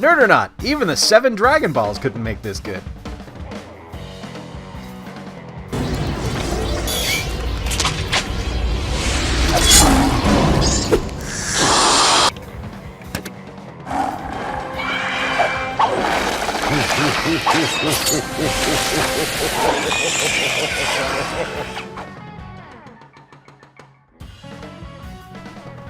Nerd or not, even the 7 Dragon Balls couldn't make this good.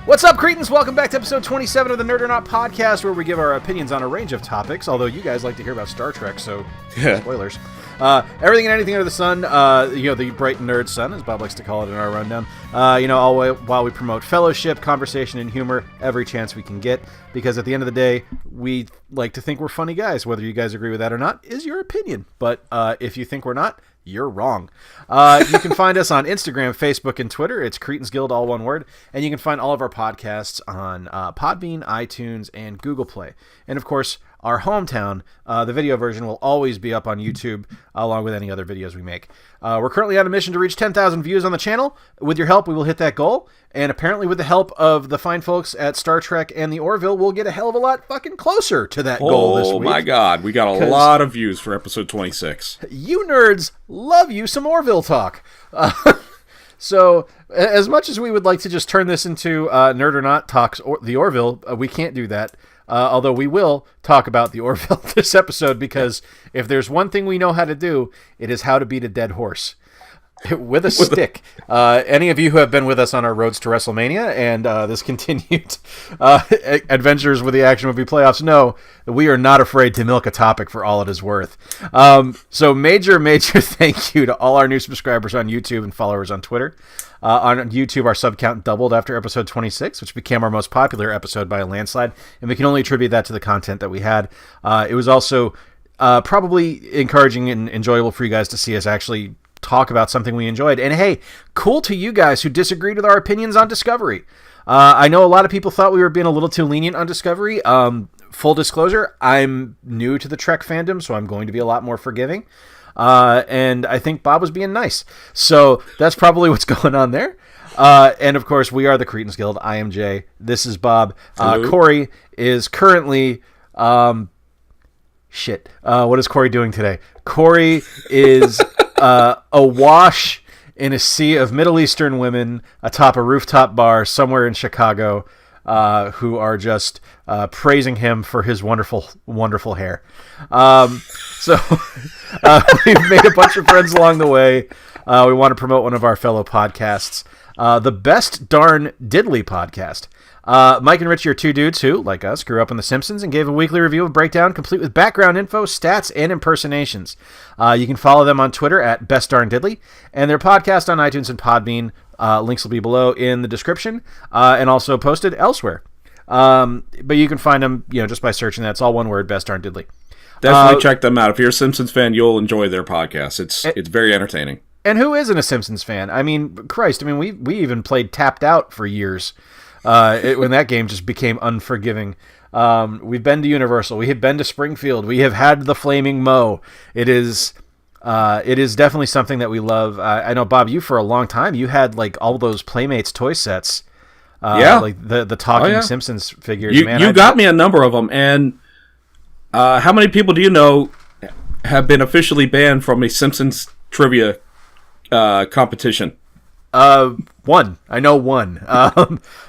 What's up, Cretans? Welcome back to episode 27 of the Nerd or Not podcast, where we give our opinions on a range of topics, although you guys like to hear about Star Trek, so spoilers. Everything and anything under the sun, the bright nerd sun, as Bob likes to call it in our rundown, all while we promote fellowship, conversation, and humor every chance we can get, because at the end of the day, we like to think we're funny guys. Whether you guys agree with that or not is your opinion, but if you think we're not, you're wrong. You can find us on Instagram, Facebook, and Twitter. It's Cretans Guild, all one word. And you can find all of our podcasts on Podbean, iTunes, and Google Play. And, of course, our hometown, the video version, will always be up on YouTube, along with any other videos we make. We're currently on a mission to reach 10,000 views on the channel. With your help, we will hit that goal. And apparently with the help of the fine folks at Star Trek and the Orville, we'll get a hell of a lot fucking closer to that goal this week. Oh my god, we got a lot of views for episode 26. You nerds love you some Orville talk. So, as much as we would like to just turn this into Nerd or Not Talks the Orville, we can't do that. Although we will talk about the Orville this episode, because if there's one thing we know how to do, it is how to beat a dead horse. With a stick. Any of you who have been with us on our roads to WrestleMania and this continued adventures with the action movie playoffs know that we are not afraid to milk a topic for all it is worth. So major thank you to all our new subscribers on YouTube and followers on Twitter. On YouTube, our sub count doubled after episode 26, which became our most popular episode by a landslide, and we can only attribute that to the content that we had. It was also probably encouraging and enjoyable for you guys to see us actually talk about something we enjoyed. And hey, cool to you guys who disagreed with our opinions on Discovery. I know a lot of people thought we were being a little too lenient on Discovery. Full disclosure, I'm new to the Trek fandom, so I'm going to be a lot more forgiving. And I think Bob was being nice. So that's probably what's going on there. And of course, we are the Cretans Guild. I am Jay. This is Bob. Corey is currently... what is Corey doing today? Corey is awash in a sea of Middle Eastern women atop a rooftop bar somewhere in Chicago, who are just praising him for his wonderful, wonderful hair. So we've made a bunch of friends along the way. We want to promote one of our fellow podcasts, the Best Darn Diddly podcast. Mike and Richie are two dudes who, like us, grew up on The Simpsons and gave a weekly review of Breakdown, complete with background info, stats, and impersonations. You can follow them on Twitter at Best Darn Diddly, and their podcast on iTunes and Podbean. Links will be below in the description, and also posted elsewhere. But you can find them, just by searching that. It's all one word, Best Darn Diddly. Definitely check them out. If you're a Simpsons fan, you'll enjoy their podcast. It's very entertaining. And who isn't a Simpsons fan? I mean, Christ, we even played Tapped Out for years. When that game just became unforgiving. We've been to Universal. We have been to Springfield. We have had the Flaming Moe. It is definitely something that we love. I know, Bob, you for a long time, you had like all those Playmates toy sets. Like the talking Simpsons figures. You got me a number of them. And how many people do you know have been officially banned from a Simpsons trivia competition? One. I know one.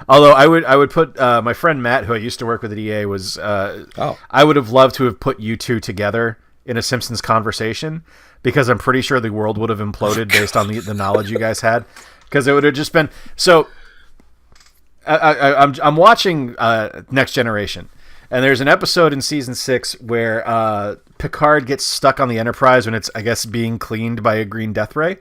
Although I would put my friend Matt, who I used to work with at EA, was I would have loved to have put you two together in a Simpsons conversation, because I'm pretty sure the world would have imploded based on the knowledge you guys had, because it would have just been so. I'm watching Next Generation, and there's an episode in season 6 where Picard gets stuck on the Enterprise when it's, I guess, being cleaned by a green death ray.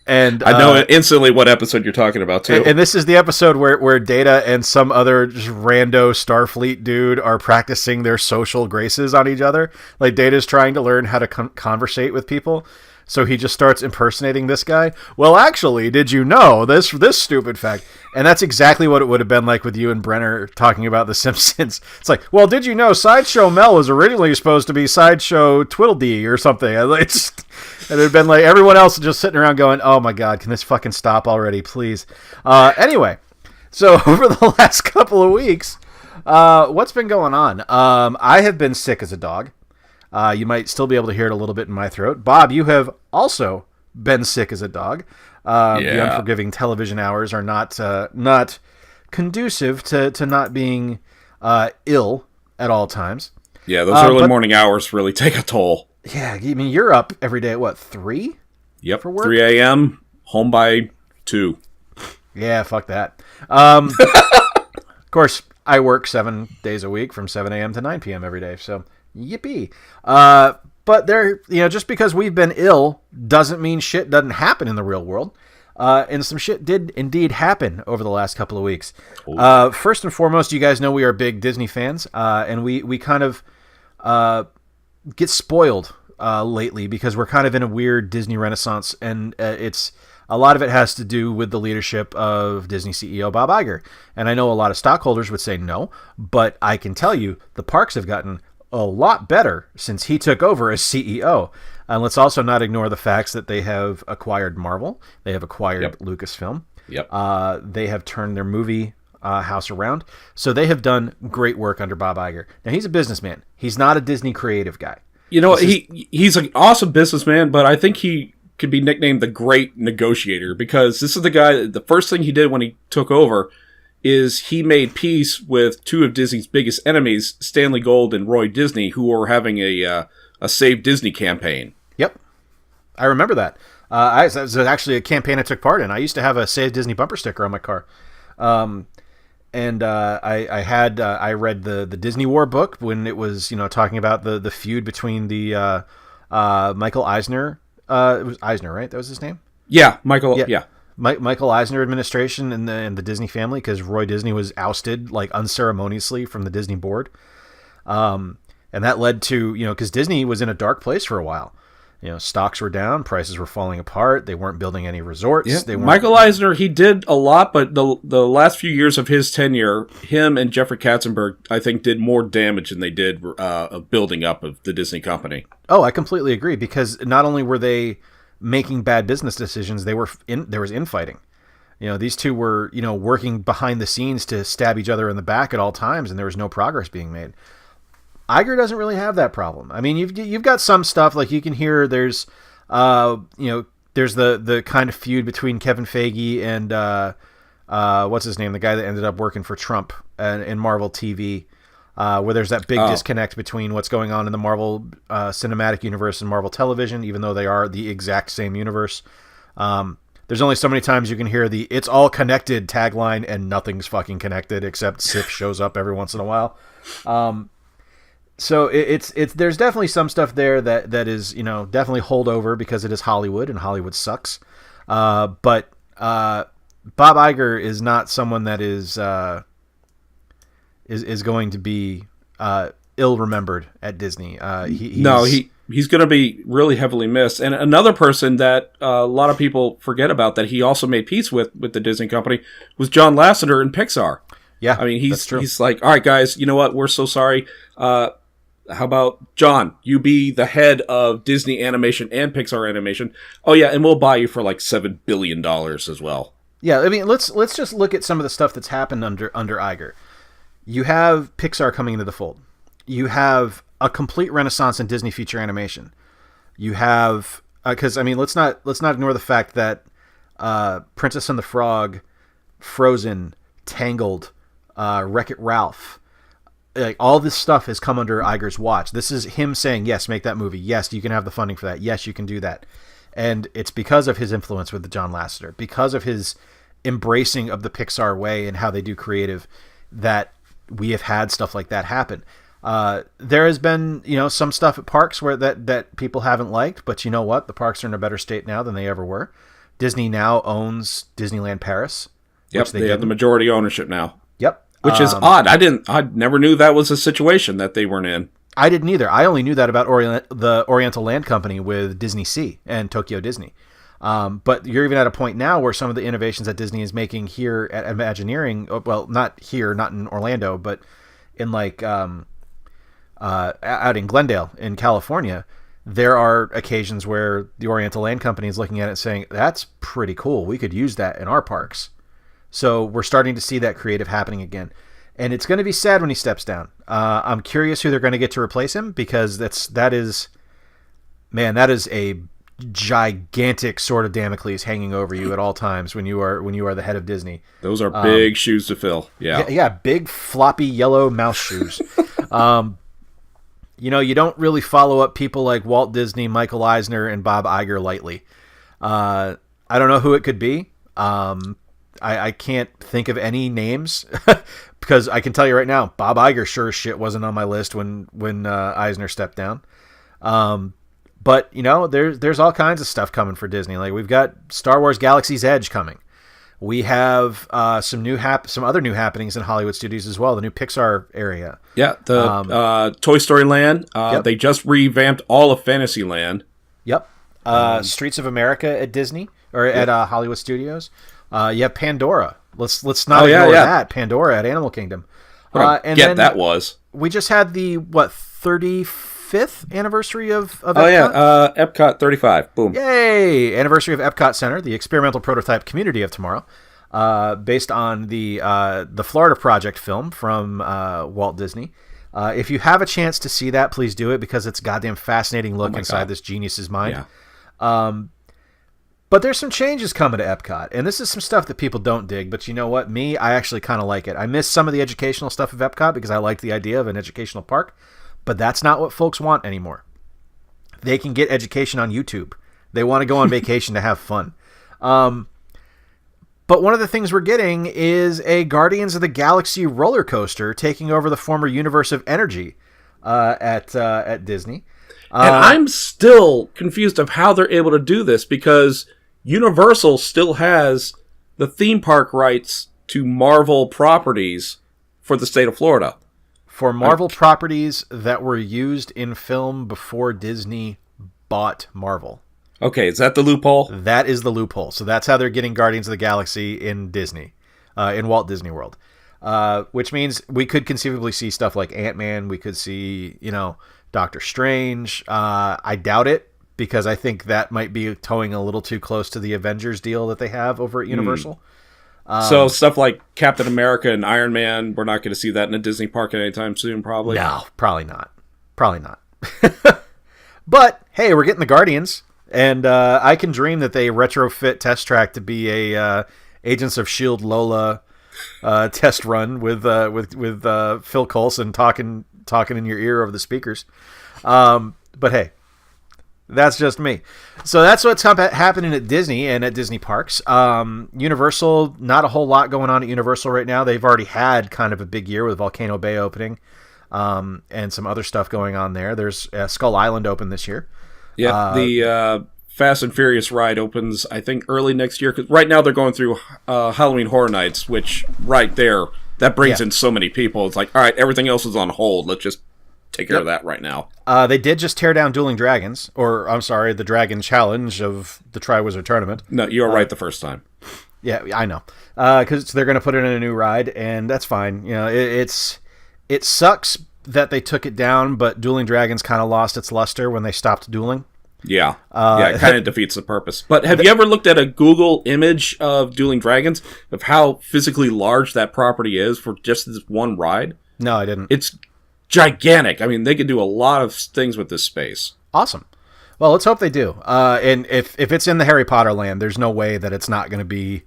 And I know instantly what episode you're talking about, too. And this is the episode where Data and some other just rando Starfleet dude are practicing their social graces on each other. Like, Data's trying to learn how to conversate with people. So he just starts impersonating this guy. Well, actually, did you know this stupid fact? And that's exactly what it would have been like with you and Brenner talking about The Simpsons. It's like, well, did you know Sideshow Mel was originally supposed to be Sideshow Twiddledee or something? And it had been like everyone else just sitting around going, oh my God, can this fucking stop already, please? Anyway, so over the last couple of weeks, What's been going on? I have been sick as a dog. You might still be able to hear it a little bit in my throat. Bob, you have also been sick as a dog. The unforgiving television hours are not conducive to not being ill at all times. Yeah, those early morning hours really take a toll. Yeah, I mean, you're up every day at what, 3? Yep, for work? 3 a.m., home by 2. Yeah, fuck that. Of course, I work 7 days a week from 7 a.m. to 9 p.m. every day, so yippee. But just because we've been ill doesn't mean shit doesn't happen in the real world. And some shit did indeed happen over the last couple of weeks. First and foremost, you guys know we are big Disney fans, and we kind of get spoiled lately because we're kind of in a weird Disney renaissance, and a lot of it has to do with the leadership of Disney CEO Bob Iger. And I know a lot of stockholders would say no, but I can tell you the parks have gotten a lot better since he took over as CEO. And let's also not ignore the facts that they have acquired Marvel. They have acquired Lucasfilm. Yep. They have turned their movie house around. So they have done great work under Bob Iger. Now, he's a businessman. He's not a Disney creative guy. You know, he's an awesome businessman, but I think he could be nicknamed the Great Negotiator because this is the guy, the first thing he did when he took over is he made peace with two of Disney's biggest enemies, Stanley Gold and Roy Disney, who were having a Save Disney campaign. Yep. I remember that. That was actually a campaign I took part in. I used to have a Save Disney bumper sticker on my car. And I read the Disney War book when it was, talking about the feud between the Michael Eisner. It was Eisner, right? That was his name? Yeah, Michael. Yeah. Michael Eisner administration and the Disney family, because Roy Disney was ousted like unceremoniously from the Disney board. And that led to, because Disney was in a dark place for a while. Stocks were down, prices were falling apart. They weren't building any resorts. Yeah. Michael Eisner, he did a lot, but the last few years of his tenure, him and Jeffrey Katzenberg, I think, did more damage than they did of building up of the Disney company. Oh, I completely agree, because not only were they making bad business decisions, there was infighting. These two were, working behind the scenes to stab each other in the back at all times, and there was no progress being made. Iger doesn't really have that problem. I mean, you've got some stuff like you can hear. There's there's the kind of feud between Kevin Feige and what's his name, the guy that ended up working for Trump in Marvel TV, where there's that big disconnect between what's going on in the Marvel cinematic universe and Marvel television, even though they are the exact same universe. There's only so many times you can hear the "it's all connected" tagline, and nothing's fucking connected except Sif shows up every once in a while. So it's there's definitely some stuff there that is definitely holdover because it is Hollywood and Hollywood sucks. But Bob Iger is not someone that is going to be ill remembered at Disney. He's going to be really heavily missed. And another person that a lot of people forget about that he also made peace with the Disney company was John Lasseter in Pixar. Yeah, I mean, he's like, all right, guys, you know what? We're so sorry. How about John? You be the head of Disney Animation and Pixar Animation. Oh yeah, and we'll buy you for like $7 billion as well. Yeah, I mean, let's just look at some of the stuff that's happened under Iger. You have Pixar coming into the fold. You have a complete renaissance in Disney feature animation. You have because I mean, let's not ignore the fact that Princess and the Frog, Frozen, Tangled, Wreck-It Ralph. Like all this stuff has come under Iger's watch. This is him saying, yes, make that movie. Yes, you can have the funding for that. Yes, you can do that. And it's because of his influence with the John Lasseter, because of his embracing of the Pixar way and how they do creative, that we have had stuff like that happen. There has been, some stuff at parks where that people haven't liked, but you know what? The parks are in a better state now than they ever were. Disney now owns Disneyland Paris. Yep, they have the majority ownership now. Yep. Which is odd. I never knew that was a situation that they weren't in. I didn't either. I only knew that about the Oriental Land Company with Disney Sea and Tokyo Disney. But you're even at a point now where some of the innovations that Disney is making here at Imagineering, well, not here, not in Orlando, but in out in Glendale in California, there are occasions where the Oriental Land Company is looking at it and saying, that's pretty cool. We could use that in our parks. So we're starting to see that creative happening again. and it's going to be sad when he steps down. I'm curious who they're going to get to replace him, because that is a gigantic sword of Damocles hanging over you at all times when you are the head of Disney. Those are big shoes to fill. Yeah, big floppy yellow mouse shoes. You don't really follow up people like Walt Disney, Michael Eisner, and Bob Iger lightly. I don't know who it could be. I can't think of any names because I can tell you right now, Bob Iger sure as shit wasn't on my list when Eisner stepped down. But there's all kinds of stuff coming for Disney. Like, we've got Star Wars Galaxy's Edge coming. We have some other new happenings in Hollywood studios as well. The new Pixar area. Yeah, the Toy Story Land. Yep. They just revamped all of Fantasyland. Yep. Streets of America at Disney or at Hollywood Studios. You have Pandora. Let's not ignore that. Pandora at Animal Kingdom. That was. We just had the 35th anniversary of Epcot? Epcot 35. Boom. Yay! Anniversary of Epcot Center, the experimental prototype community of tomorrow, based on the Florida Project film from Walt Disney. If you have a chance to see that, please do it, because it's a goddamn fascinating look inside this genius's mind. Yeah. But there's some changes coming to Epcot, and this is some stuff that people don't dig, but you know what? I actually kind of like it. I miss some of the educational stuff of Epcot because I like the idea of an educational park. But that's not what folks want anymore. They can get education on YouTube. They want to go on vacation to have fun. But one of the things we're getting is a Guardians of the Galaxy roller coaster taking over the former Universe of Energy at Disney. And I'm still confused of how they're able to do this, because Universal still has the theme park rights to Marvel properties for the state of Florida. For Marvel properties that were used in film before Disney bought Marvel. Okay, is that the loophole? That is the loophole. So that's how they're getting Guardians of the Galaxy in Disney, in Walt Disney World. Which means we could conceivably see stuff like Ant-Man. We could see, Doctor Strange. I doubt it, because I think that might be towing a little too close to the Avengers deal that they have over at Universal. So stuff like Captain America and Iron Man, we're not going to see that in a Disney park anytime soon, probably? No, probably not. But, hey, we're getting the Guardians, and I can dream that they retrofit Test Track to be a Agents of S.H.I.E.L.D. Lola test run with Phil Coulson talking in your ear over the speakers. But, hey. That's just me. So that's what's happening at Disney and at Disney parks. Universal, not a whole lot going on at Universal right now. They've already had kind of a big year with Volcano Bay opening, and some other stuff going on there. There's Skull Island open this year. Yeah, the Fast and Furious ride opens, I think, early next year. 'Cause right now they're going through Halloween Horror Nights, which right there, that brings in so many people. It's like, all right, everything else is on hold. Let's just take care of that right now. They did just tear down Dueling Dragons, or I'm sorry, the Dragon Challenge of the Triwizard Tournament. No, you were right the first time. Yeah, I know. Because they're going to put it in a new ride, and that's fine. It sucks that they took it down, but Dueling Dragons kind of lost its luster when they stopped dueling. Yeah. It kind of defeats the purpose. But have you ever looked at a Google image of Dueling Dragons, of how physically large that property is for just this one ride? No, I didn't. It's gigantic. I mean, they could do a lot of things with this space. Awesome. Well, let's hope they do. And if it's in the Harry Potter land, there's no way that it's not going to be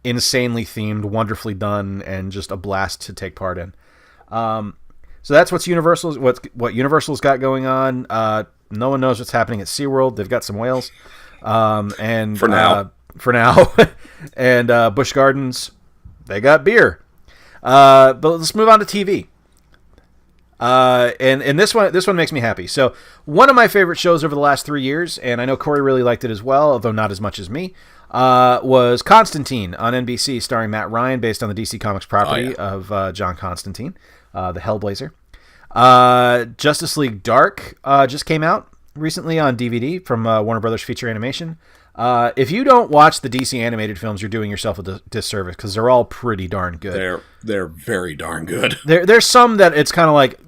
insanely themed, wonderfully done, and just a blast to take part in. So that's what Universal's got going on. No one knows what's happening at SeaWorld. They've got some whales. And for now. And Busch Gardens, they got beer. But let's move on to TV. And this one makes me happy. So one of my favorite shows over the last 3 years, and I know Corey really liked it as well, although not as much as me, was Constantine on NBC, starring Matt Ryan, based on the DC Comics property of John Constantine, the Hellblazer. Justice League Dark just came out recently on DVD from Warner Brothers Feature Animation. If you don't watch the DC animated films, you're doing yourself a disservice, because they're all pretty darn good. They're very darn good. There's some that it's kind of like,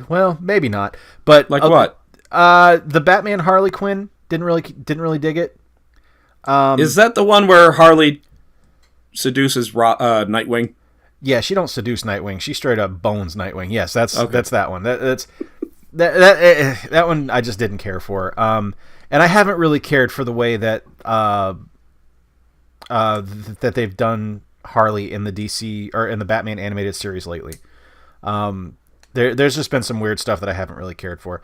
well, maybe not. But like what? The Batman Harley Quinn didn't really dig it. Is that the one where Harley seduces Nightwing? Yeah, she don't seduce Nightwing. She straight up bones Nightwing. Yes, that's that one. That one I just didn't care for. And I haven't really cared for the way that that they've done Harley in the DC or in the Batman animated series lately. There's just been some weird stuff that I haven't really cared for.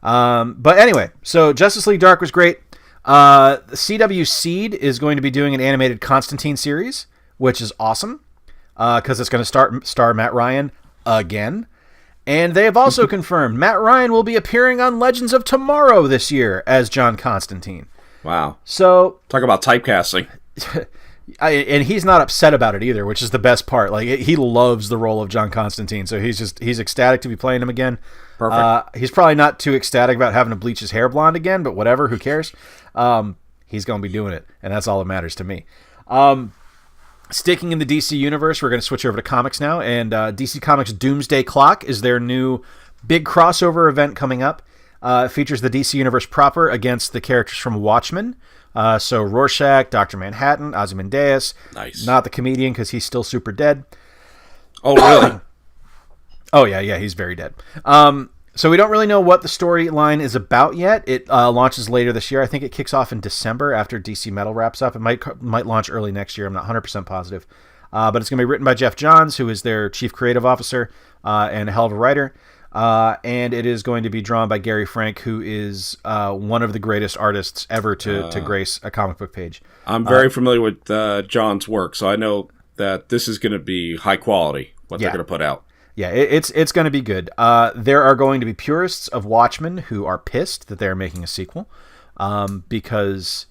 But anyway, so Justice League Dark was great. The CW Seed is going to be doing an animated Constantine series, which is awesome because it's going to star Matt Ryan again. And they have also confirmed Matt Ryan will be appearing on Legends of Tomorrow this year as John Constantine. Wow. So talk about typecasting. And he's not upset about it either, which is the best part. Like, he loves the role of John Constantine, so he's ecstatic to be playing him again. Perfect. He's probably not too ecstatic about having to bleach his hair blonde again, but whatever, who cares? He's going to be doing it, and that's all that matters to me. Sticking in the DC universe, we're going to switch over to comics now, and DC Comics Doomsday Clock is their new big crossover event coming up. It features the DC universe proper against the characters from Watchmen. So Rorschach, Dr. Manhattan, Ozymandias. Nice. Not the comedian because he's still super dead. Oh, really? Oh, yeah, he's very dead. So we don't really know what the storyline is about yet. It launches later this year. I think it kicks off in December after DC Metal wraps up. It might launch early next year. I'm not 100% positive. But it's going to be written by Jeff Johns, who is their chief creative officer and a hell of a writer. And it is going to be drawn by Gary Frank, who is one of the greatest artists ever to grace a comic book page. I'm very familiar with John's work, so I know that this is going to be high quality, what they're going to put out. Yeah, it's going to be good. There are going to be purists of Watchmen who are pissed that they're making a sequel because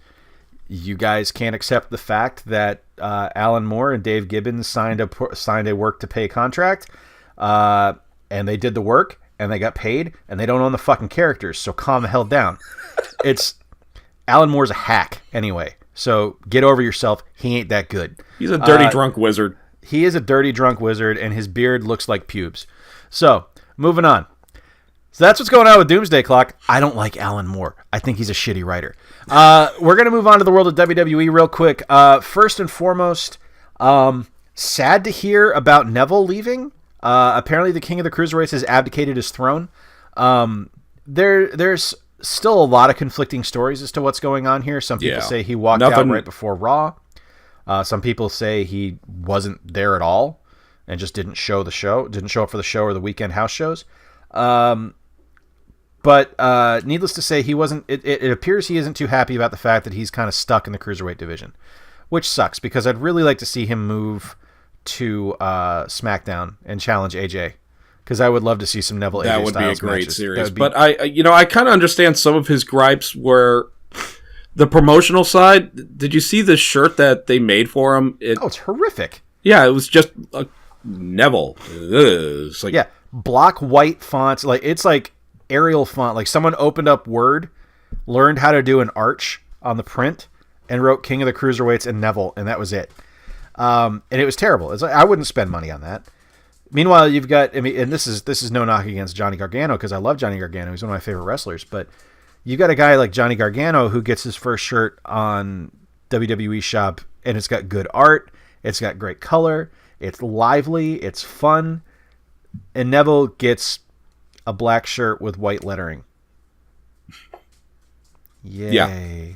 you guys can't accept the fact that Alan Moore and Dave Gibbons signed a work-to-pay contract, and they did the work, and they got paid, and they don't own the fucking characters, so calm the hell down. Alan Moore's a hack, anyway, so get over yourself. He ain't that good. He's a dirty drunk wizard. He is a dirty drunk wizard, and his beard looks like pubes. So, moving on. So that's what's going on with Doomsday Clock. I don't like Alan Moore. I think he's a shitty writer. We're going to move on to the world of WWE real quick. First and foremost, sad to hear about Neville leaving. Apparently the King of the Cruiserweights has abdicated his throne. There's still a lot of conflicting stories as to what's going on here. Some people say he walked out right before Raw. Some people say he wasn't there at all and just didn't show up for the show or the weekend house shows. But needless to say, he wasn't. It appears he isn't too happy about the fact that he's kind of stuck in the cruiserweight division, which sucks because I'd really like to see him move to SmackDown and challenge AJ, because I would love to see some Neville AJ Styles matches. That would be a great series. But I kind of understand some of his gripes where the promotional side. Did you see the shirt that they made for him? It's horrific. Yeah, it was just Neville. It's like, yeah, block white fonts. Like, it's like Arial font. Like, someone opened up Word, learned how to do an arch on the print, and wrote King of the Cruiserweights and Neville, and that was it. And it was terrible. It's like, I wouldn't spend money on that. Meanwhile, you've got, and this is no knock against Johnny Gargano, because I love Johnny Gargano. He's one of my favorite wrestlers. But you got a guy like Johnny Gargano who gets his first shirt on WWE Shop, and it's got good art, it's got great color, it's lively, it's fun, and Neville gets a black shirt with white lettering. Yay. Yeah.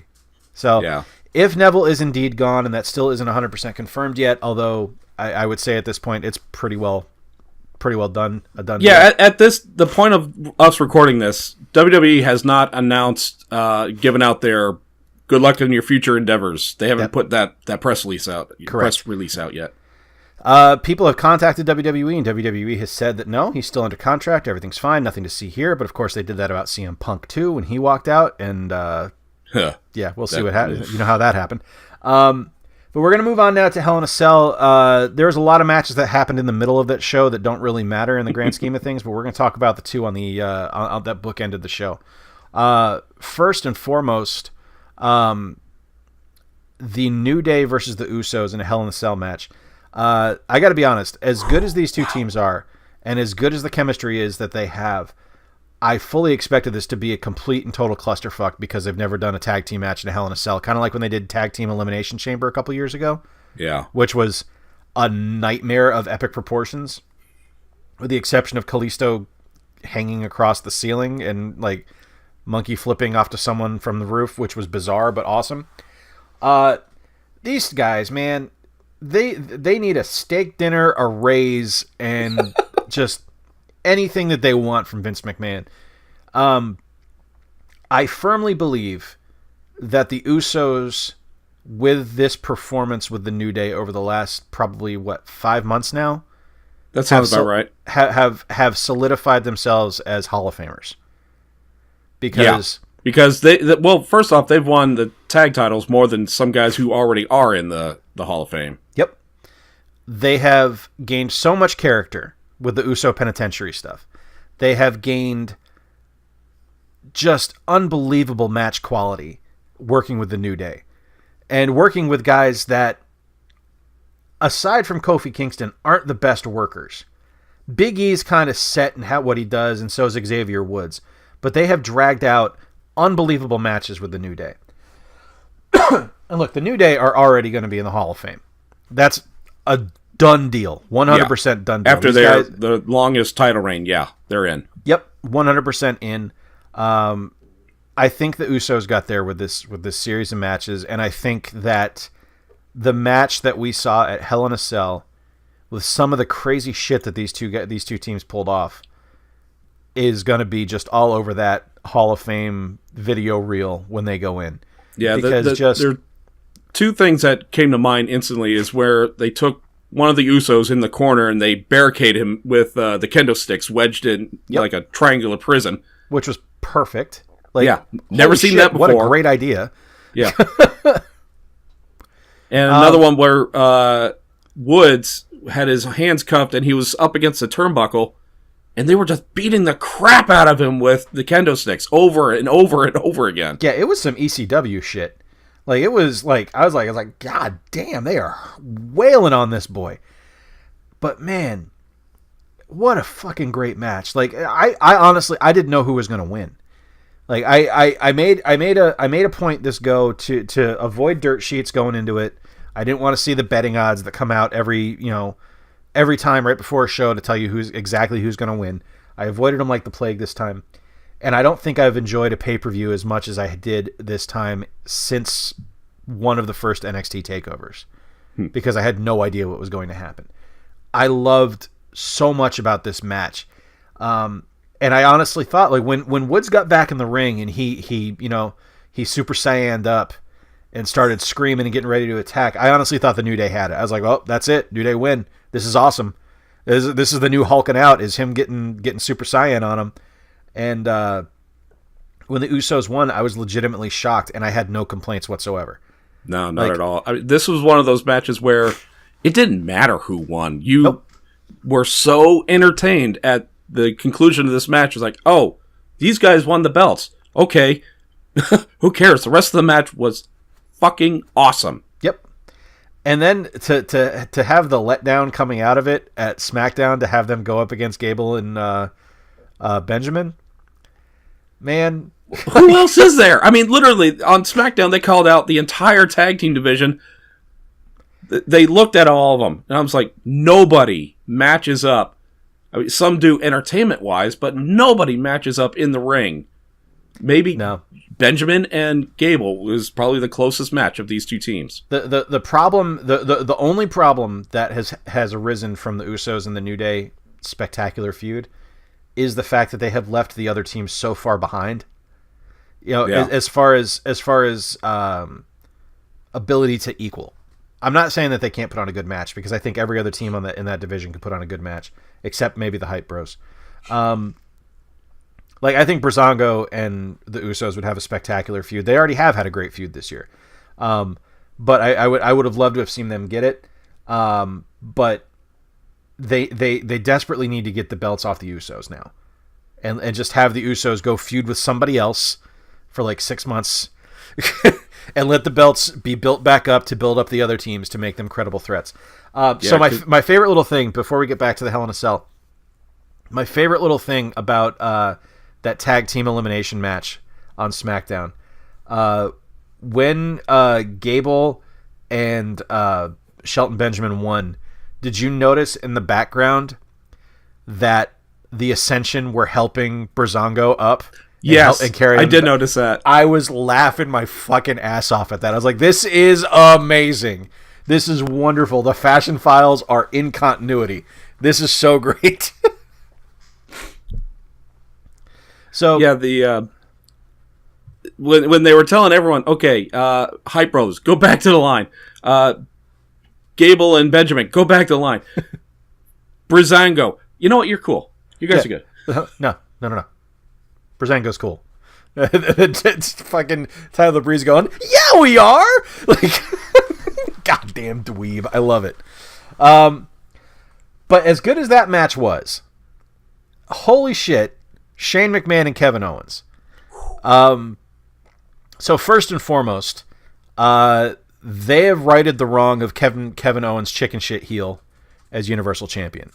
So, yeah. If Neville is indeed gone, and that still isn't 100% confirmed yet, although I would say at this point it's pretty well done. Yeah, at the point of us recording this, WWE has not announced, given out their good luck in your future endeavors. They haven't put that press release out. Correct. Press release out yet. People have contacted WWE, and WWE has said that no, he's still under contract. Everything's fine. Nothing to see here. But of course, they did that about CM Punk too when he walked out, and yeah, we'll see what happens. You know how that happened. But we're going to move on now to Hell in a Cell. There's a lot of matches that happened in the middle of that show that don't really matter in the grand scheme of things, but we're going to talk about the two on the on that bookend of the show. First and foremost, the New Day versus the Usos in a Hell in a Cell match. I got to be honest, as good as these two teams are, and as good as the chemistry is that they have, I fully expected this to be a complete and total clusterfuck because they've never done a tag team match in a Hell in a Cell. Kind of like when they did Tag Team Elimination Chamber a couple years ago. Yeah. Which was a nightmare of epic proportions, with the exception of Kalisto hanging across the ceiling and like monkey flipping off to someone from the roof, which was bizarre but awesome. These guys, man, they need a steak dinner, a raise, and just anything that they want from Vince McMahon. I firmly believe that the Usos, with this performance with the New Day over the last probably 5 months now, that sounds about right. Have solidified themselves as Hall of Famers. Because well, first off, they've won the tag titles more than some guys who already are in the Hall of Fame. Yep. They have gained so much character with the Uso Penitentiary stuff. They have gained just unbelievable match quality working with the New Day. And working with guys that, aside from Kofi Kingston, aren't the best workers. Big E's kind of set in what he does, and so is Xavier Woods. But they have dragged out unbelievable matches with the New Day. And look, the New Day are already going to be in the Hall of Fame. That's a done deal. 100% done deal. After the longest title reign, they're in. Yep, 100% in. I think the Usos got there with this series of matches, and I think that the match that we saw at Hell in a Cell, with some of the crazy shit that these two teams pulled off, is going to be just all over that Hall of Fame video reel when they go in. Yeah, because there are two things that came to mind instantly is where they took one of the Usos in the corner and they barricaded him with the kendo sticks wedged in like a triangular prison. Which was perfect. Like, never seen that before. What a great idea. Yeah. And another one where Woods had his hands cuffed and he was up against the turnbuckle and they were just beating the crap out of him with the kendo sticks over and over and over again. Yeah, it was some ECW shit. Like, it was like, I was like, God damn, they are wailing on this boy. But man, what a fucking great match. Like, I honestly, I didn't know who was going to win. Like, I made a point this go to avoid dirt sheets going into it. I didn't want to see the betting odds that come out every time right before a show to tell you who's going to win. I avoided them like the plague this time. And I don't think I've enjoyed a pay-per-view as much as I did this time since one of the first NXT takeovers, because I had no idea what was going to happen. I loved so much about this match. And I honestly thought, like, when Woods got back in the ring and he Super Saiyan'd up and started screaming and getting ready to attack, I honestly thought the New Day had it. I was like, oh, that's it. New Day win. This is awesome. This is the new Hulking out, is him getting Super Saiyan on him. And when the Usos won, I was legitimately shocked, and I had no complaints whatsoever. No, not at all. I mean, this was one of those matches where it didn't matter who won. You were so entertained at the conclusion of this match. It was like, oh, these guys won the belts. Okay, who cares? The rest of the match was fucking awesome. Yep. And then to have the letdown coming out of it at SmackDown, to have them go up against Gable and Benjamin, man. Who else is there? I mean, literally, on SmackDown, they called out the entire tag team division. They looked at all of them, and I was like, nobody matches up. I mean, some do entertainment-wise, but nobody matches up in the ring. Maybe Benjamin and Gable was probably the closest match of these two teams. The problem, the only problem that has arisen from the Usos and the New Day spectacular feud is the fact that they have left the other teams so far behind. As far as ability to equal. I'm not saying that they can't put on a good match, because I think every other team in that division could put on a good match, except maybe the Hype Bros. Like, I think Breezango and the Usos would have a spectacular feud. They already have had a great feud this year. But I would have loved to have seen them get it. But they desperately need to get the belts off the Usos now. And just have the Usos go feud with somebody else for like 6 months and let the belts be built back up to build up the other teams to make them credible threats. So my favorite little thing, before we get back to the Hell in a Cell, my favorite little thing about that tag team elimination match on SmackDown, when Gable and Shelton Benjamin won, did you notice in the background that the Ascension were helping Breezango up? Yes, and carry him? I did notice that. I was laughing my fucking ass off at that. I was like, this is amazing. This is wonderful. The fashion files are in continuity. This is so great. So yeah, the when they were telling everyone, okay, Hype Bros, go back to the line. Gable and Benjamin, go back to the line. Breezango, you know what? You're cool. You guys are good. No. Breezango's cool. It's fucking Tyler Breeze going, yeah, we are. Like, goddamn dweeb. I love it. But as good as that match was, holy shit, Shane McMahon and Kevin Owens. So first and foremost, they have righted the wrong of Kevin Owens' chicken shit heel as Universal Champion.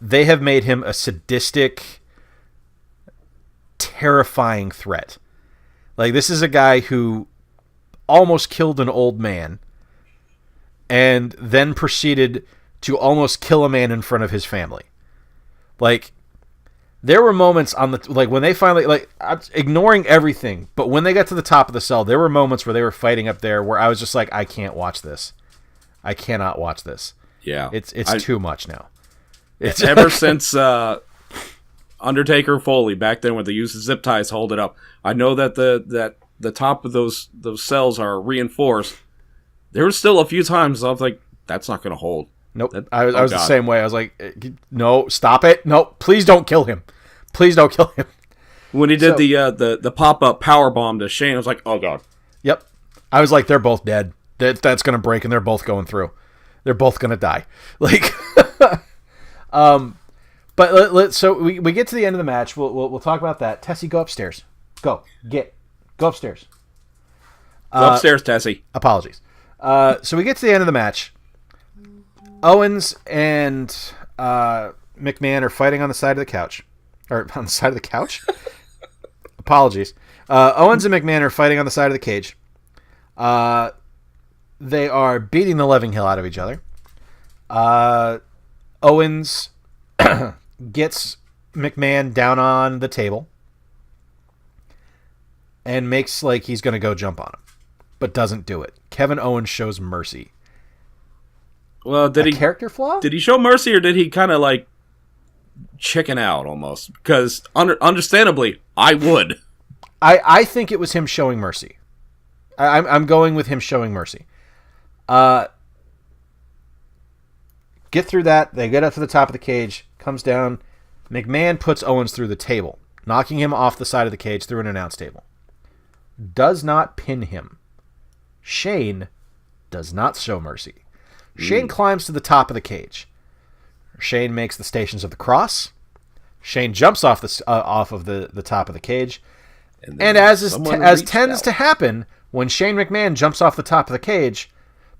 They have made him a sadistic, terrifying threat. Like, this is a guy who almost killed an old man and then proceeded to almost kill a man in front of his family. Like, there were moments on the, like, when they finally, like, ignoring everything, but when they got to the top of the cell, there were moments where they were fighting up there where I was just like, I can't watch this. I cannot watch this. Yeah. It's too much now. It's ever since Undertaker Foley back then when they used the zip ties to hold it up. I know that the top of those cells are reinforced. There was still a few times I was like, that's not going to hold. Nope. I was the same way. I was like, no, stop it. No, please don't kill him. Please don't kill him. When he did the pop-up power bomb to Shane, I was like, oh, God. Yep. I was like, they're both dead. That's going to break, and they're both going through. They're both going to die. Like, but so we get to the end of the match. We'll talk about that. Tessie, go upstairs. Go upstairs. Go upstairs, Tessie. Apologies. So we get to the end of the match. Owens and McMahon are fighting on the side of the couch. Or on the side of the couch? Apologies. Owens and McMahon are fighting on the side of the cage. They are beating the living hell out of each other. Owens gets McMahon down on the table and makes like he's going to go jump on him, but doesn't do it. Kevin Owens shows mercy. Well, did he character flaw? Did he show mercy, or did he kind of like chicken out almost? Because understandably, I would. I think it was him showing mercy. I'm going with him showing mercy. Get through that. They get up to the top of the cage. Comes down. McMahon puts Owens through the table, knocking him off the side of the cage through an announce table. Does not pin him. Shane does not show mercy. Shane climbs to the top of the cage. Shane makes the Stations of the Cross. Shane jumps off of the top of the cage. And as tends to happen, when Shane McMahon jumps off the top of the cage,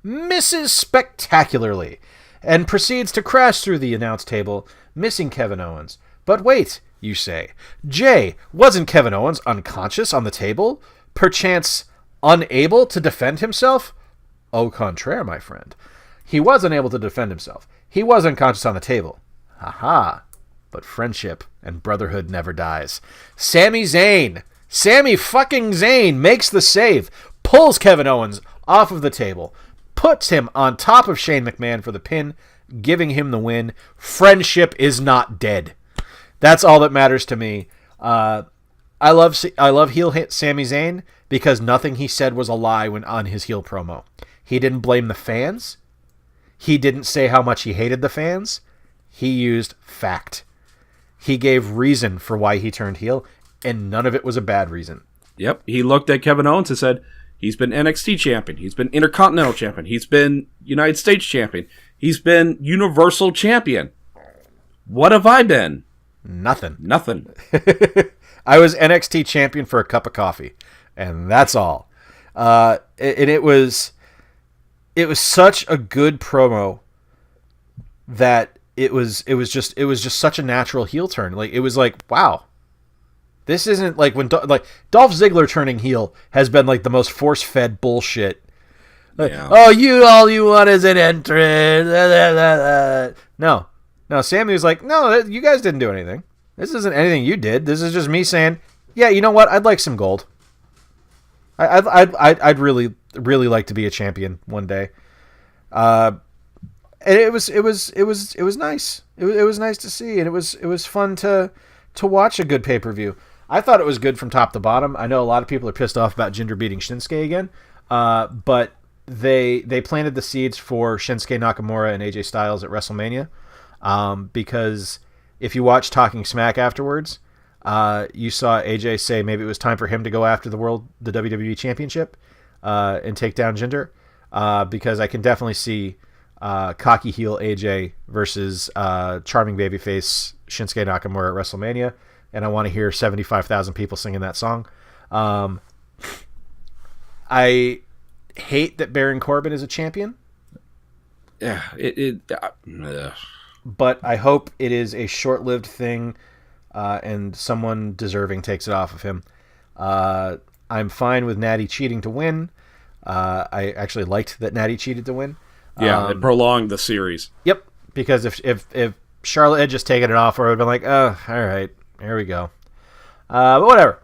misses spectacularly and proceeds to crash through the announce table, missing Kevin Owens. But wait, you say. Jay, wasn't Kevin Owens unconscious on the table? Perchance unable to defend himself? Au contraire, my friend. He was unable to defend himself. He was unconscious on the table. Haha. But friendship and brotherhood never dies. Sami fucking Zayn makes the save, pulls Kevin Owens off of the table, puts him on top of Shane McMahon for the pin, giving him the win. Friendship is not dead. That's all that matters to me. I love heel Sami Zayn because nothing he said was a lie when on his heel promo. He didn't blame the fans. He didn't say how much he hated the fans. He used fact. He gave reason for why he turned heel, and none of it was a bad reason. Yep. He looked at Kevin Owens and said, he's been NXT champion. He's been Intercontinental champion. He's been United States champion. He's been Universal champion. What have I been? Nothing. I was NXT champion for a cup of coffee, and that's all. And it was such a good promo that it was just such a natural heel turn. Like, it was like, wow. This isn't like when Dolph Ziggler turning heel has been like the most force-fed bullshit Yeah. Oh, all you want is an entrance. No, Sammy was like, no, you guys didn't do anything. This isn't anything you did. This is just me saying, yeah, you know what? I'd like some gold. I'd really like to be a champion one day. And it was nice. It was nice to see, and it was fun to watch a good pay-per-view. I thought it was good from top to bottom. I know a lot of people are pissed off about Jinder beating Shinsuke again, but they planted the seeds for Shinsuke Nakamura and AJ Styles at WrestleMania, because if you watch Talking Smack afterwards, you saw AJ say maybe it was time for him to go after the WWE Championship and take down Jinder, because I can definitely see cocky heel AJ versus charming babyface Shinsuke Nakamura at WrestleMania, and I want to hear 75,000 people singing that song. I hate that Baron Corbin is a champion. Yeah, But I hope it is a short-lived thing, and someone deserving takes it off of him. I'm fine with Natty cheating to win. I actually liked that Natty cheated to win. Yeah, it prolonged the series. Yep, because if Charlotte had just taken it off, or I would have been like, oh, all right, here we go. But whatever.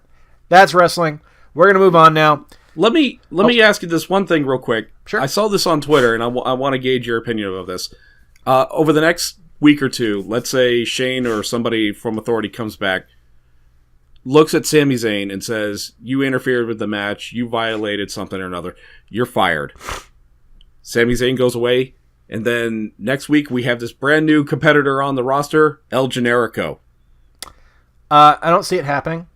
That's wrestling. We're going to move on now. Let me ask you this one thing real quick. Sure. I saw this on Twitter, and I want to gauge your opinion of this. Over the next week or two, let's say Shane or somebody from Authority comes back, looks at Sami Zayn and says, you interfered with the match, you violated something or another, you're fired. Sami Zayn goes away, and then next week we have this brand new competitor on the roster, El Generico. I don't see it happening.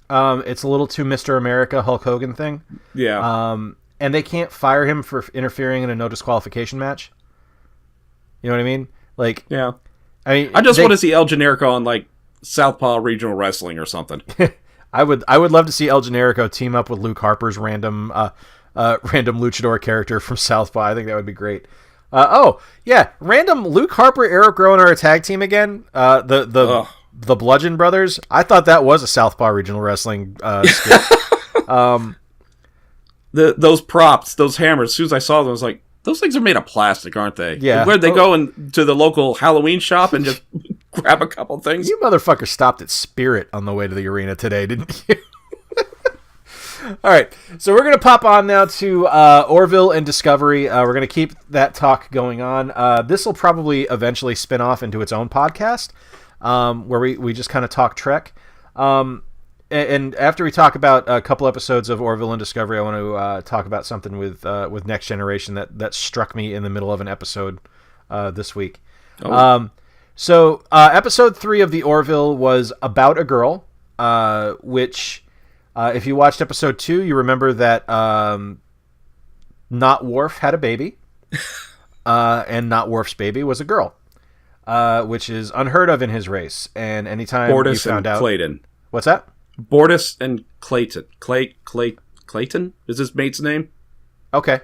It's a little too Mr. America Hulk Hogan thing. Yeah. And they can't fire him for interfering in a no disqualification match. You know what I mean? Like, yeah. I mean, I just want to see El Generico on like Southpaw Regional Wrestling or something. I would love to see El Generico team up with Luke Harper's random luchador character from Southpaw. I think that would be great. Random Luke Harper, Eric Rowan are a tag team again. The Bludgeon Brothers. I thought that was a Southpaw Regional Wrestling skit. Those props, those hammers. As soon as I saw them, I was like, those things are made of plastic, aren't they? Yeah. Where'd they go to the local Halloween shop and just grab a couple things? You motherfucker stopped at Spirit on the way to the arena today, didn't you? All right, so we're going to pop on now to Orville and Discovery. We're going to keep that talk going on. This will probably eventually spin off into its own podcast, where we just kind of talk Trek. And after we talk about a couple episodes of Orville and Discovery, I want to talk about something with Next Generation that struck me in the middle of an episode this week. Oh. So episode 3 of the Orville was about a girl, which... if you watched episode 2, you remember that Not Worf had a baby, and Not Worf's baby was a girl, which is unheard of in his race. And anytime Bortus you found and out, Clayton. What's that? Bortus and Clayton. Clayton is his mate's name. Okay.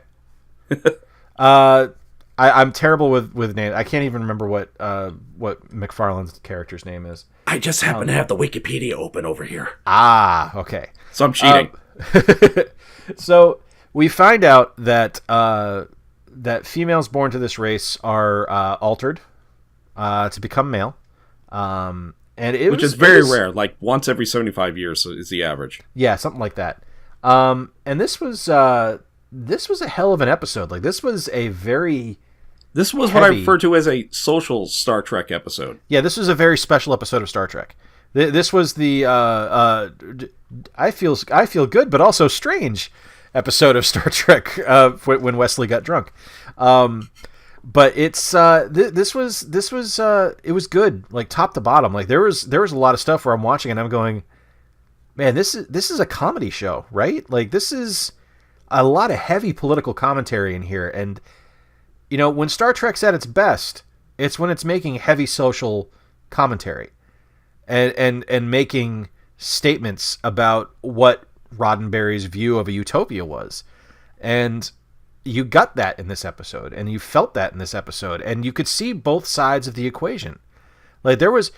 I'm terrible with names. I can't even remember what McFarlane's character's name is. I just happen to have the Wikipedia open over here. Ah, okay. So I'm cheating. So we find out that that females born to this race are altered to become male, which is very rare. Like once every 75 years is the average. Yeah, something like that. And this was a hell of an episode. Like this was what I refer to as a social Star Trek episode. Yeah, this was a very special episode of Star Trek. This was the I feel good but also strange episode of Star Trek when Wesley got drunk. But it's this was it was good, like top to bottom. Like there was a lot of stuff where I'm watching and I'm going, man, this is a comedy show, right? Like this is a lot of heavy political commentary in here. And you know, when Star Trek's at its best, it's when it's making heavy social commentary and making statements about what Roddenberry's view of a utopia was. And you got that in this episode, and you felt that in this episode, and you could see both sides of the equation. Like there was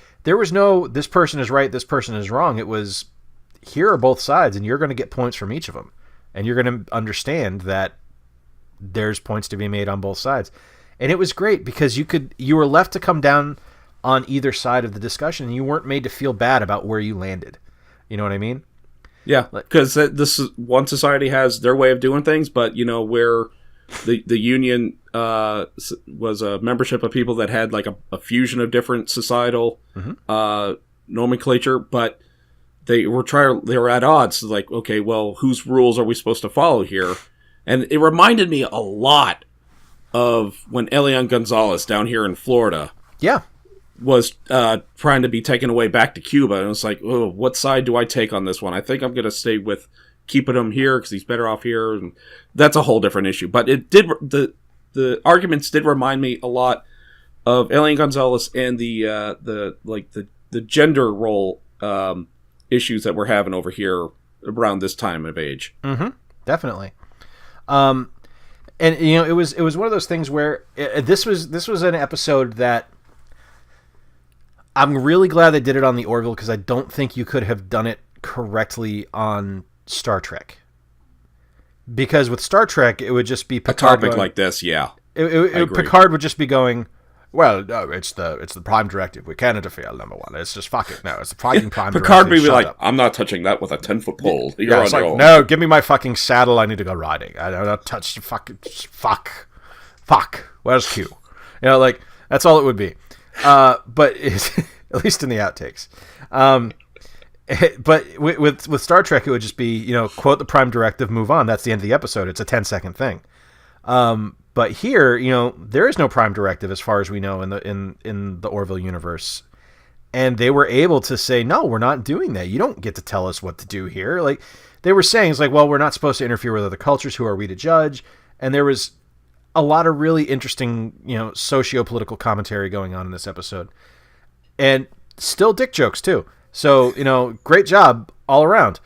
no this person is right, this person is wrong. It was here are both sides, and you're going to get points from each of them, and you're going to understand that there's points to be made on both sides. And it was great because you were left to come down on either side of the discussion, and you weren't made to feel bad about where you landed. You know what I mean? Yeah, because this is, one society has their way of doing things, but where the union was a membership of people that had like a fusion of different societal nomenclature, but they were at odds. So like, okay, well, whose rules are we supposed to follow here? And it reminded me a lot of when Elian Gonzalez down here in Florida, was trying to be taken away back to Cuba, and it's like, oh, what side do I take on this one? I think I'm going to stay with keeping him here because he's better off here, and that's a whole different issue. But it did the arguments did remind me a lot of Elian Gonzalez and the gender role issues that we're having over here around this time of age. Mm-hmm. Definitely. And it was one of those things where this was an episode that I'm really glad they did it on the Orville, because I don't think you could have done it correctly on Star Trek. Because with Star Trek, it would just be Picard a topic like this, yeah. Picard would just be going, well, no, it's the Prime Directive. We can't interfere, number one. It's just fuck it. No, it's the fucking Prime Directive. Picard would be like, I'm not touching that with a 10-foot pole. You're on your own. No, give me my fucking saddle. I need to go riding. I don't touch the fucking... Fuck. Where's Q? That's all it would be. But at least in the outtakes. But with Star Trek, it would just be, quote the Prime Directive, move on. That's the end of the episode. It's a 10-second thing. But here, there is no Prime Directive as far as we know in the Orville universe. And they were able to say, no, we're not doing that. You don't get to tell us what to do here. Like they were saying, it's like, well, we're not supposed to interfere with other cultures. Who are we to judge? And there was a lot of really interesting, socio-political commentary going on in this episode. And still dick jokes, too. So, great job all around.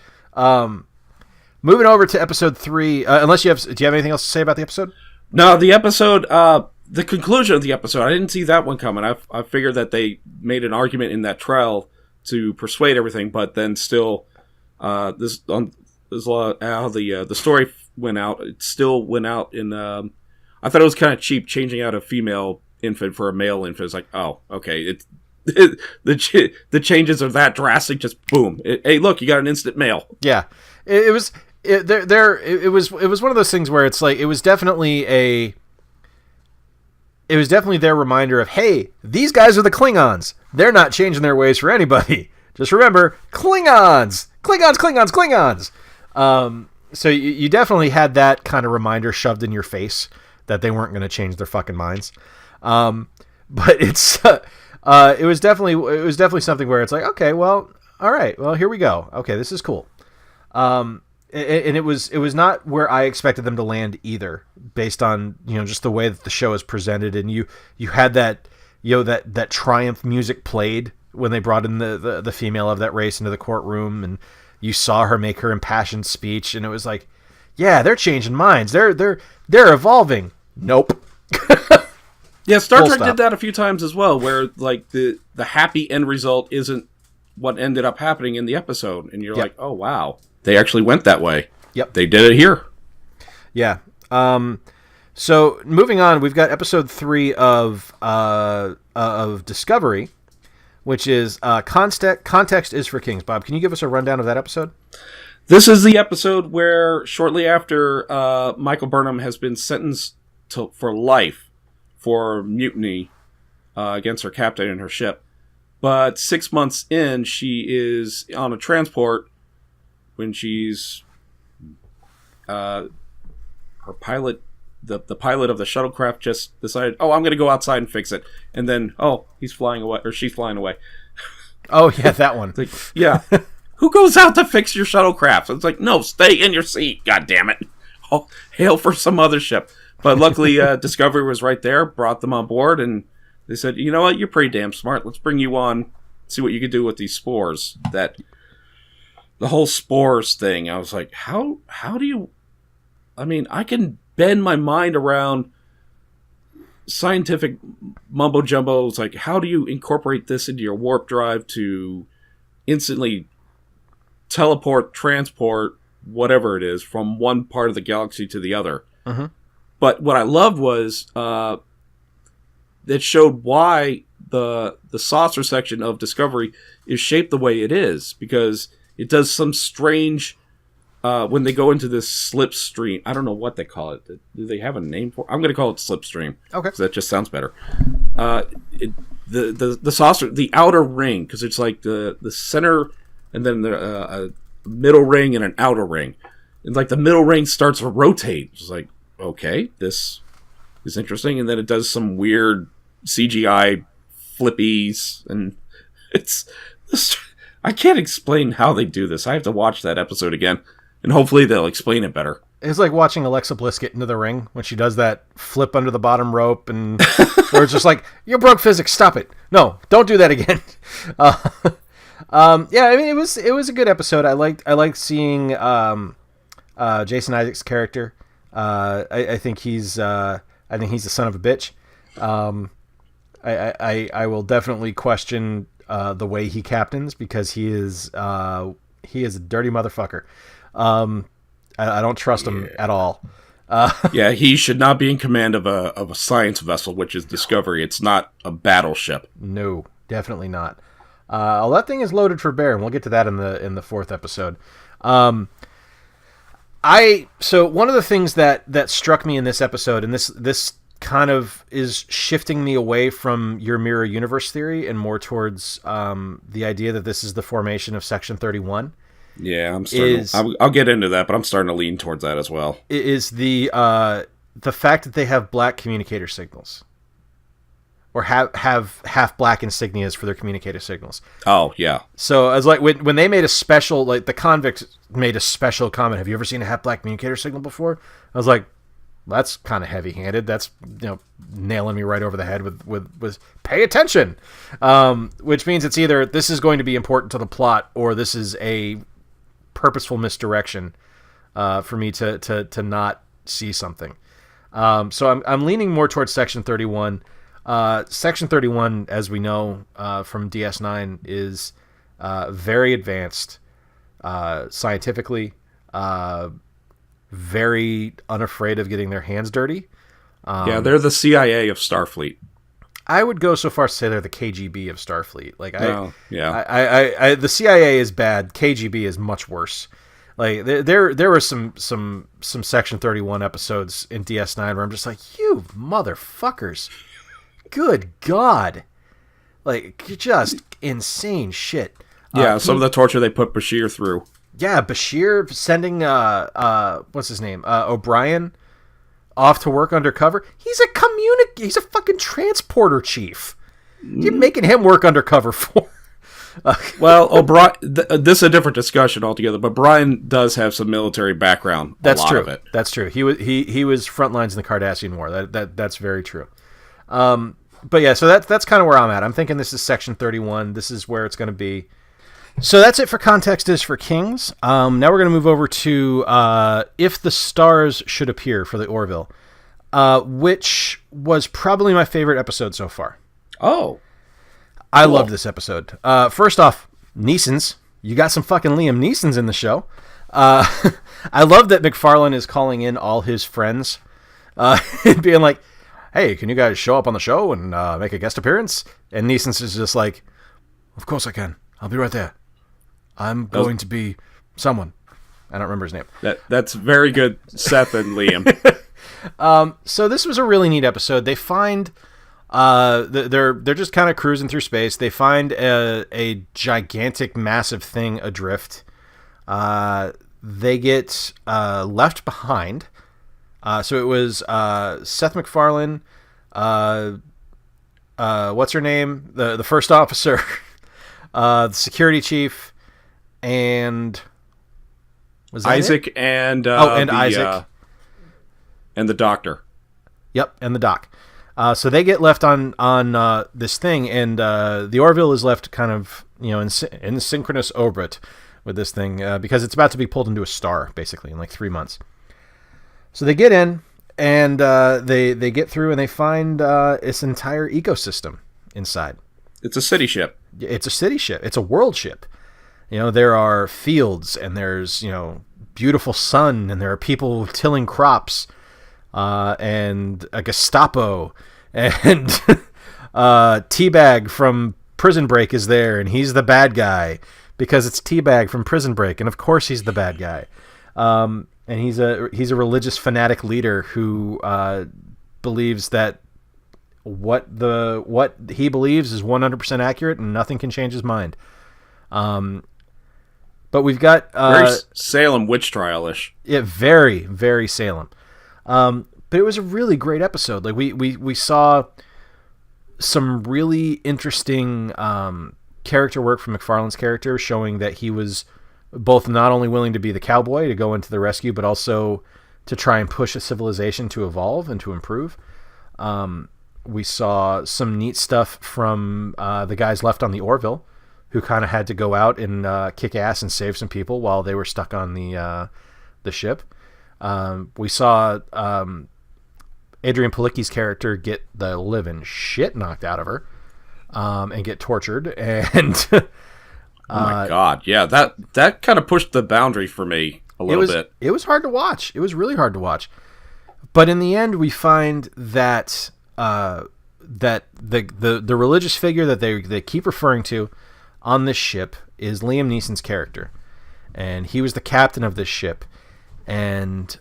Moving over to episode 3, do you have anything else to say about the episode? No, the episode, the conclusion of the episode, I didn't see that one coming. I figured that they made an argument in that trial to persuade everything, but then still, how the story went out, it still went out in, I thought it was kind of cheap changing out a female infant for a male infant. It's like, oh, okay, the changes are that drastic. Just boom. Hey, look, you got an instant male. Yeah, it was one of those things where it's like it was definitely their reminder of, hey, these guys are the Klingons. They're not changing their ways for anybody. Just remember, Klingons. So you definitely had that kind of reminder shoved in your face that they weren't going to change their fucking minds. But it's it was definitely something where it's like, okay, well, all right, well, here we go. Okay, this is cool. And it was not where I expected them to land either, based on just the way that the show is presented, and you had that that triumph music played when they brought in the female of that race into the courtroom, and you saw her make her impassioned speech, and it was like, yeah, they're changing minds, they're evolving. Nope. Yeah, Star Trek did that a few times as well, where like the happy end result isn't what ended up happening in the episode, and you're like, oh wow, they actually went that way. Yep, they did it here. Yeah. So moving on, we've got episode 3 of Discovery, which is Context is for Kings. Bob, can you give us a rundown of that episode? This is the episode where shortly after Michael Burnham has been sentenced for life for mutiny against her captain and her ship. But 6 months in, she is on a transport when she's her pilot, the pilot of the shuttlecraft just decided, oh, I'm going to go outside and fix it. And then, oh, he's flying away, or she's flying away. Oh, yeah, that one. Like, yeah. Who goes out to fix your shuttlecraft? It's like, no, stay in your seat, God damn it. Oh, hail for some other ship. But luckily, Discovery was right there, brought them on board, and they said, you know what, you're pretty damn smart. Let's bring you on, see what you can do with these spores. The whole spores thing, I was like, how do you... I mean, I can bend my mind around scientific mumbo-jumbo. It's like, how do you incorporate this into your warp drive to instantly teleport, transport, whatever it is, from one part of the galaxy to the other? Mm-hmm. But what I loved was it showed why the saucer section of Discovery is shaped the way it is, because it does some strange when they go into this slipstream. I don't know what they call it. Do they have a name for it? I'm going to call it slipstream. Okay, because that just sounds better. The saucer, the outer ring, because it's like the center, and then the middle ring and an outer ring, and like the middle ring starts to rotate. It's like, okay, this is interesting, and then it does some weird CGI flippies, and it's I can't explain how they do this. I have to watch that episode again, and hopefully they'll explain it better. It's like watching Alexa Bliss get into the ring when she does that flip under the bottom rope, and where it's just like, you broke physics, stop it. No, don't do that again. Yeah, I mean, it was a good episode. I liked seeing Jason Isaacs' character. I think he's a son of a bitch. I will definitely question the way he captains, because he is a dirty motherfucker. I don't trust him at all. Yeah, he should not be in command of a science vessel, which is Discovery. It's not a battleship. No, definitely not. That thing is loaded for bear, and we'll get to that in the fourth episode. So one of the things that struck me in this episode, and this kind of is shifting me away from your mirror universe theory and more towards the idea that this is the formation of Section 31. Yeah, I'll get into that, but I'm starting to lean towards that as well. Is the fact that they have black communicator signals, or have half black insignias for their communicator signals. Oh yeah. So as like when they made a special, like the convict made a special comment, have you ever seen a half black communicator signal before? I was like, that's kind of heavy handed. That's nailing me right over the head with pay attention, which means it's either this is going to be important to the plot, or this is a purposeful misdirection for me to not see something. So I'm leaning more towards Section 31. Section 31, as we know from DS9, is very advanced scientifically, very unafraid of getting their hands dirty. Yeah, they're the CIA of Starfleet. I would go so far as to say they're the KGB of Starfleet. Like, yeah, the CIA is bad. KGB is much worse. Like, there were some Section 31 episodes in DS9 where I'm just like, you motherfuckers, good God, like, just insane shit. Yeah, some of the torture they put Bashir through. Yeah, Bashir sending what's his name, O'Brien, off to work undercover. He's a fucking transporter chief. You're making him work undercover for. Well, O'Brien. This is a different discussion altogether. But Brian does have some military background. That's true. Of it. That's true. He was front lines in the Cardassian War. That's very true. But yeah, so that's kind of where I'm at. I'm thinking this is Section 31. This is where it's going to be. So that's it for Context is for Kings. Now we're going to move over to If the Stars Should Appear for the Orville, which was probably my favorite episode so far. Oh. I loved this episode. First off, Neeson's. You got some fucking Liam Neeson's in the show. I love that McFarlane is calling in all his friends and being like, hey, can you guys show up on the show and make a guest appearance? And Neeson's is just like, of course I can. I'll be right there. I'm going to be someone. I don't remember his name. That's very good, Seth and Liam. So this was a really neat episode. They find they're just kind of cruising through space. They find a gigantic, massive thing adrift. They get left behind. So it was Seth MacFarlane, what's her name? The first officer, the security chief, and was that Isaac it? and Isaac and the doctor. Yep, and the doc. So they get left on this thing, and the Orville is left kind of in synchronous orbit with this thing because it's about to be pulled into a star basically in like 3 months. So they get in, and they get through, and they find this entire ecosystem inside. It's a city ship. It's a city ship. It's a world ship. There are fields, and there's beautiful sun, and there are people tilling crops. and a Gestapo, and Teabag from Prison Break is there, and he's the bad guy because it's Teabag from Prison Break, and of course he's the bad guy. And he's a religious fanatic leader who believes that what he believes is 100% accurate, and nothing can change his mind. But we've got very Salem witch trial-ish. Yeah, very, very Salem. But it was a really great episode. Like we saw some really interesting character work from McFarlane's character, showing that he was both not only willing to be the cowboy to go into the rescue, but also to try and push a civilization to evolve and to improve. We saw some neat stuff from the guys left on the Orville, who kind of had to go out and kick ass and save some people while they were stuck on the ship. We saw Adrian Palicki's character get the living shit knocked out of her and get tortured. And oh my God, yeah, that kind of pushed the boundary for me a little bit. It was hard to watch. It was really hard to watch. But in the end, we find that that the religious figure that they keep referring to on this ship is Liam Neeson's character, and he was the captain of this ship. And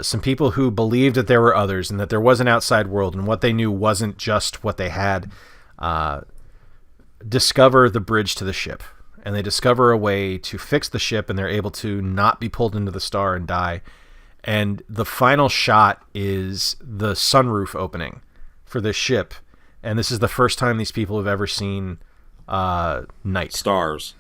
some people who believed that there were others and that there was an outside world and what they knew wasn't just what they had, discover the bridge to the ship, and they discover a way to fix the ship, and they're able to not be pulled into the star and die. And the final shot is the sunroof opening for this ship, and this is the first time these people have ever seen night stars.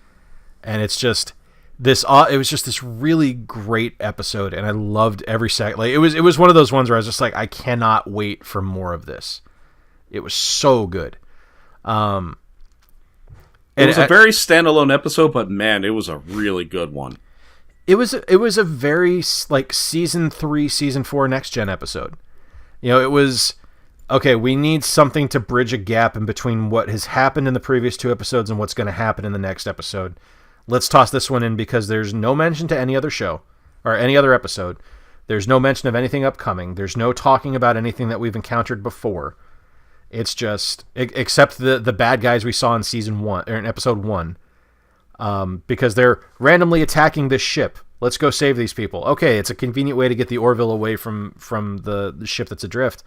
And it's just this it was just this really great episode, and I loved every second. Like it was one of those ones where I was just like, I cannot wait for more of this. It was so good. It was a very standalone episode, but man, it was a really good one. It was a very like season 3, season 4 next gen episode. You know, it was okay. We need something to bridge a gap in between what has happened in the previous 2 episodes and what's going to happen in the next episode. Let's toss this one in because there's no mention to any other show or any other episode. There's no mention of anything upcoming. There's no talking about anything that we've encountered before. It's just except the bad guys we saw in season 1 or in episode 1. Because they're randomly attacking this ship. Let's go save these people. Okay, it's a convenient way to get the Orville away from the ship that's adrift.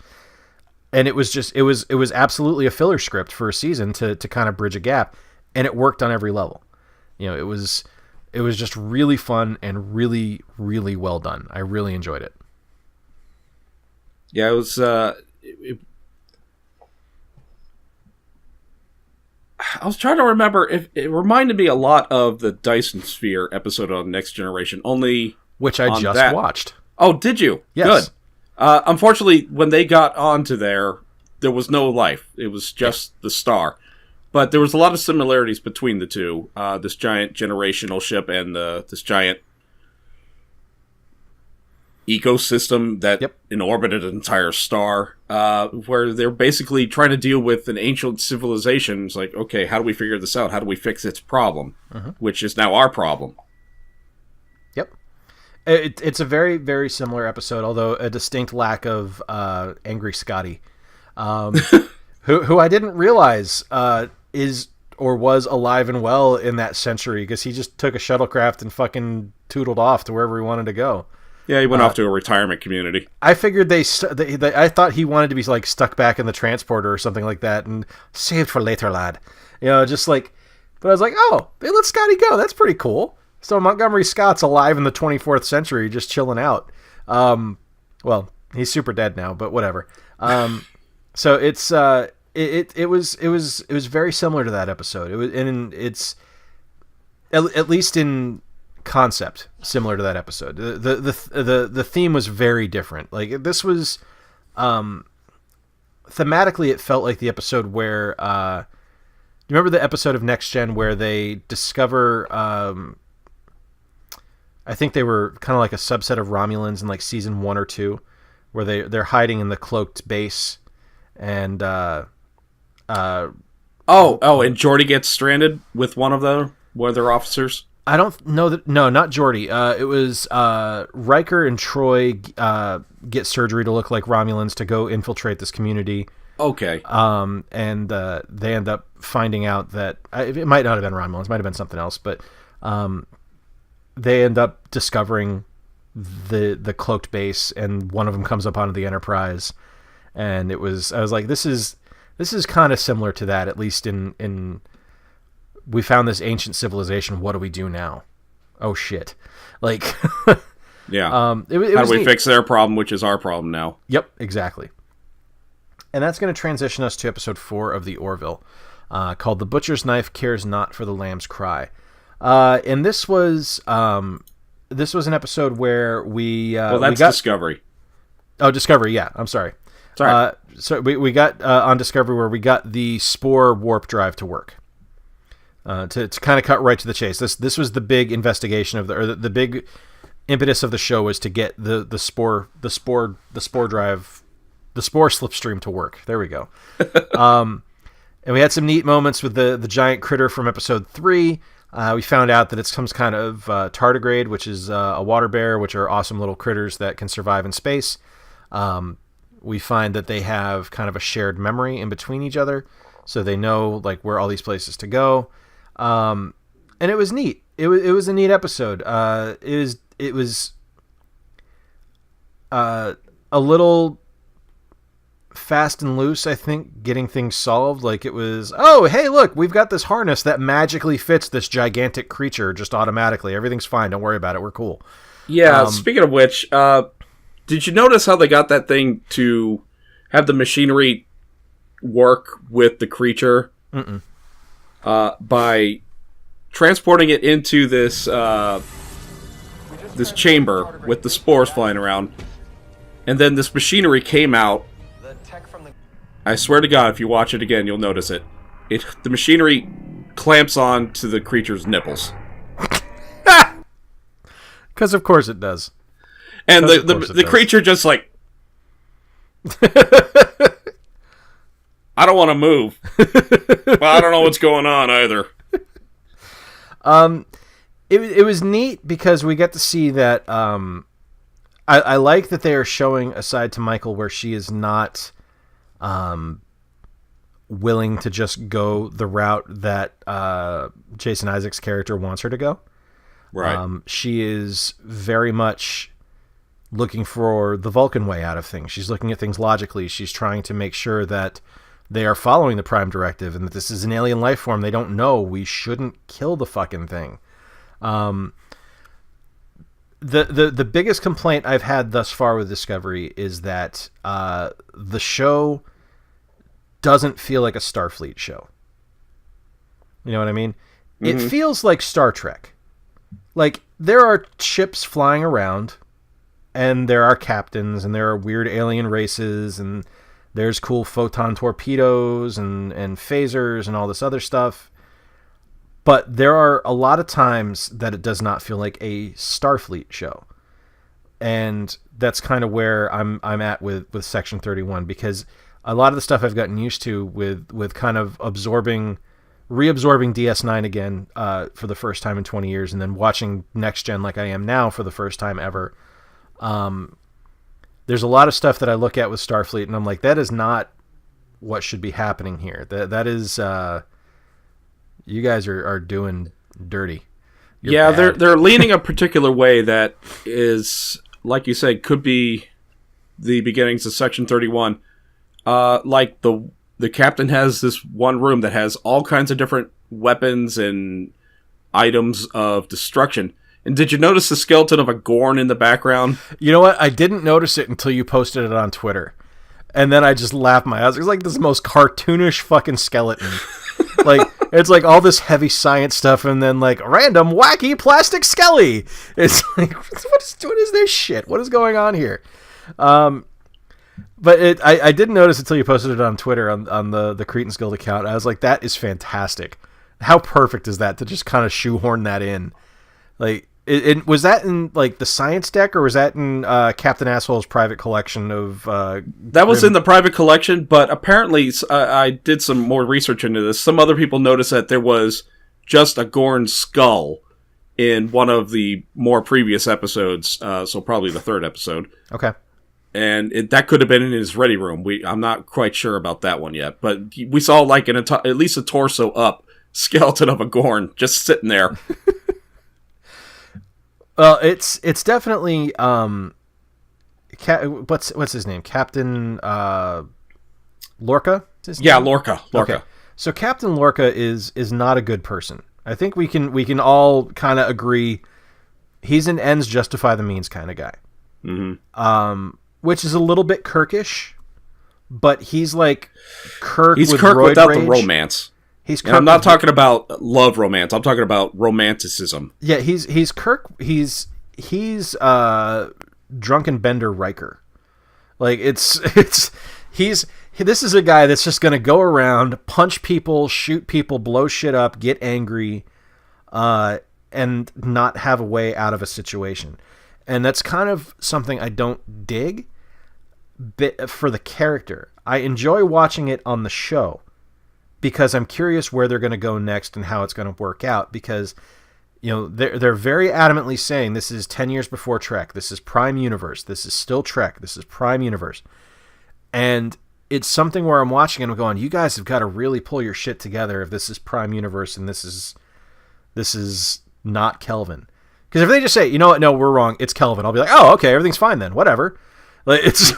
And it was absolutely a filler script for a season to kind of bridge a gap, and it worked on every level. You know, it was just really fun and really, really well done. I really enjoyed it. Yeah, it was. I was trying to remember if it reminded me a lot of the Dyson Sphere episode on Next Generation, only which I just watched. Oh, did you? Yes. Good. Unfortunately, when they got onto there was no life. It was just the star. But there was a lot of similarities between the two. This giant generational ship and this giant ecosystem that orbited an entire star, where they're basically trying to deal with an ancient civilization. It's like, okay, how do we figure this out? How do we fix its problem? Which is now our problem. Yep. It's a very, very similar episode, although a distinct lack of Angry Scotty, who I didn't realize is or was alive and well in that century, because he just took a shuttlecraft and fucking tootled off to wherever he wanted to go. Yeah, he went off to a retirement community. I figured I thought he wanted to be like stuck back in the transporter or something like that and saved for later, lad. You know, just like, but I was like, oh, they let Scotty go. That's pretty cool. So Montgomery Scott's alive in the 24th century, just chilling out. Well, he's super dead now, but whatever. So it's it was very similar to that episode. It was, and it's at least in concept similar to that episode. The theme was very different. Like this was thematically, it felt like the episode where you remember the episode of Next Gen where they discover I think they were kind of like a subset of Romulans in like season 1 or 2, where they're hiding in the cloaked base, and and Geordi gets stranded with one of their officers. I don't know that. No, not Geordi. It was Riker and Troy get surgery to look like Romulans to go infiltrate this community. Okay. And they end up finding out that it might not have been Romulans, might have been something else, but they end up discovering the cloaked base, and one of them comes up onto the Enterprise, and I was like, this is kind of similar to that, at least in we found this ancient civilization. What do we do now? Oh shit! Like, yeah. How do we fix their problem, which is our problem now? Yep, exactly. And that's going to transition us to episode 4 of the Orville, called "The Butcher's Knife Cares Not for the Lamb's Cry," and this was an episode where we that's Discovery. Oh, Discovery. Yeah, I'm sorry. Sorry. So we got on Discovery where we got the spore warp drive to work. To kind of cut right to the chase. This was the big investigation of the big impetus of the show was to get the spore drive, the spore slipstream to work. There we go. And we had some neat moments with the giant critter from episode 3. We found out that it's some kind of tardigrade, which is a water bear, which are awesome little critters that can survive in space. We find that they have kind of a shared memory in between each other, so they know like where all these places to go. And it was neat. It was a neat episode. It was a little fast and loose, I think, getting things solved. Like it was, oh, hey, look, we've got this harness that magically fits this gigantic creature just automatically. Everything's fine. Don't worry about it. We're cool. Yeah. Speaking of which, did you notice how they got that thing to have the machinery work with the creature? Mm-mm. By transporting it into this this chamber with the spores flying around, and then this machinery came out. I swear to God, if you watch it again, you'll notice it. The machinery clamps on to the creature's nipples. Because of course it does. And the creature just like... I don't want to move. But I don't know what's going on either. It was neat because we get to see that I like that they are showing a side to Michael where she is not willing to just go the route that Jason Isaacs' character wants her to go. Right. She is very much looking for the Vulcan way out of things. She's looking at things logically. She's trying to make sure that they are following the Prime Directive and that this is an alien life form they don't know. We shouldn't kill the fucking thing. The biggest complaint I've had thus far with Discovery is that the show doesn't feel like a Starfleet show. You know what I mean? Mm-hmm. It feels like Star Trek. Like, there are ships flying around, and there are captains, and there are weird alien races, and there's cool photon torpedoes and phasers and all this other stuff. But there are a lot of times that it does not feel like a Starfleet show. And that's kind of where I'm at with Section 31, because a lot of the stuff I've gotten used to with kind of reabsorbing DS9 again for the first time in 20 years, and then watching Next Gen like I am now for the first time ever. There's a lot of stuff that I look at with Starfleet, and I'm like, that is not what should be happening here. That is, you guys are doing dirty. You're bad. They're leaning a particular way that is, like you said, could be the beginnings of Section 31. Like the captain has this one room that has all kinds of different weapons and items of destruction. And did you notice the skeleton of a Gorn in the background? You know what? I didn't notice it until you posted it on Twitter. And then I just laughed my ass. It was like this most cartoonish fucking skeleton. Like, it's like all this heavy science stuff and then like random wacky plastic skelly. It's like, what is this shit? What is going on here? But I didn't notice until you posted it on Twitter on the Cretans Guild account. I was like, that is fantastic. How perfect is that to just kind of shoehorn that in? Like, was that in like the science deck, or was that in Captain Asshole's private collection of? That was in the private collection, but apparently I did some more research into this. Some other people noticed that there was just a Gorn skull in one of the more previous episodes, so probably the third episode. Okay. And that could have been in his ready room. I'm not quite sure about that one yet, but we saw like at least a torso up skeleton of a Gorn just sitting there. Well, it's definitely what's his name? Captain Lorca? Yeah, Lorca. Okay. So Captain Lorca is not a good person. I think we can all kind of agree he's an ends justify the means kind of guy. Mm-hmm. Which is a little bit Kirkish, but he's like Kirk. He's with Kirk roid without rage. the romance. He's Kirk. And I'm not talking about love romance. I'm talking about romanticism. Yeah, he's Kirk. He's drunken Bender Riker. Like this is a guy that's just going to go around, punch people, shoot people, blow shit up, get angry, and not have a way out of a situation. And that's kind of something I don't dig for the character. I enjoy watching it on the show because I'm curious where they're going to go next and how it's going to work out, because they're very adamantly saying this is 10 years before Trek. This is Prime Universe. This is still Trek. This is Prime Universe. And it's something where I'm watching and I'm going, you guys have got to really pull your shit together if this is Prime Universe and this is not Kelvin. Because if they just say, you know what, no, we're wrong, it's Kelvin, I'll be like, oh, okay, everything's fine then, whatever. Like it's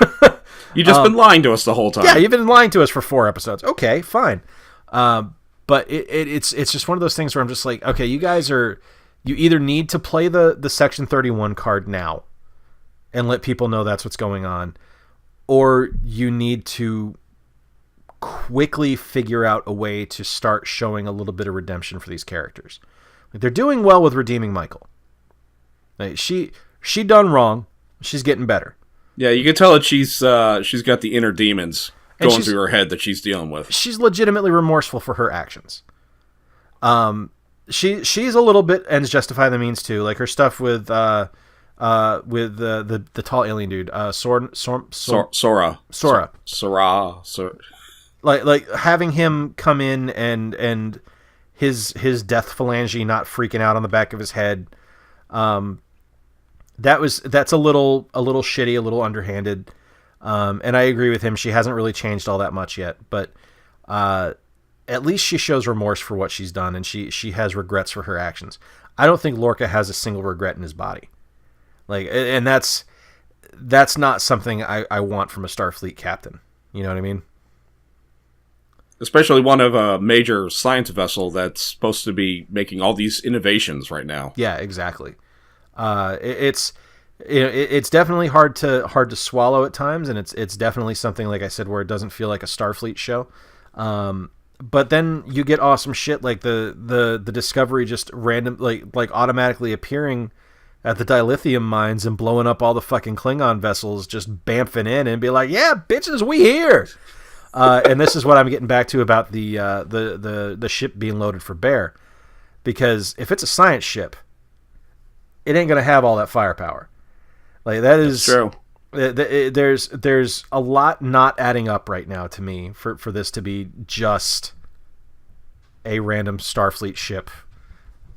you've just been lying to us the whole time. Yeah, you've been lying to us for 4 episodes. Okay, fine. But it's just one of those things where I'm just like, okay, you guys you either need to play the Section 31 card now and let people know that's what's going on, or you need to quickly figure out a way to start showing a little bit of redemption for these characters. Like, they're doing well with redeeming Michael. Like, she done wrong. She's getting better. Yeah, you can tell that she's got the inner demons going through her head that she's dealing with. She's legitimately remorseful for her actions. She's a little bit ends justify the means too, like her stuff with the tall alien dude, Sora. Like having him come in and his death phalange not freaking out on the back of his head. That's a little shitty, a little underhanded. And I agree with him. She hasn't really changed all that much yet, but at least she shows remorse for what she's done, and she has regrets for her actions. I don't think Lorca has a single regret in his body. Like, and that's not something I want from a Starfleet captain. You know what I mean? Especially one of a major science vessel that's supposed to be making all these innovations right now. Yeah, exactly. It's definitely hard to swallow at times, and it's definitely something, like I said, where it doesn't feel like a Starfleet show. But then you get awesome shit like the Discovery just random like automatically appearing at the dilithium mines and blowing up all the fucking Klingon vessels, just bamfing in and be like, yeah, bitches, we here. And this is what I'm getting back to about the ship being loaded for bear, because if it's a science ship, it ain't gonna have all that firepower. Like that is true. There's a lot not adding up right now to me for this to be just a random Starfleet ship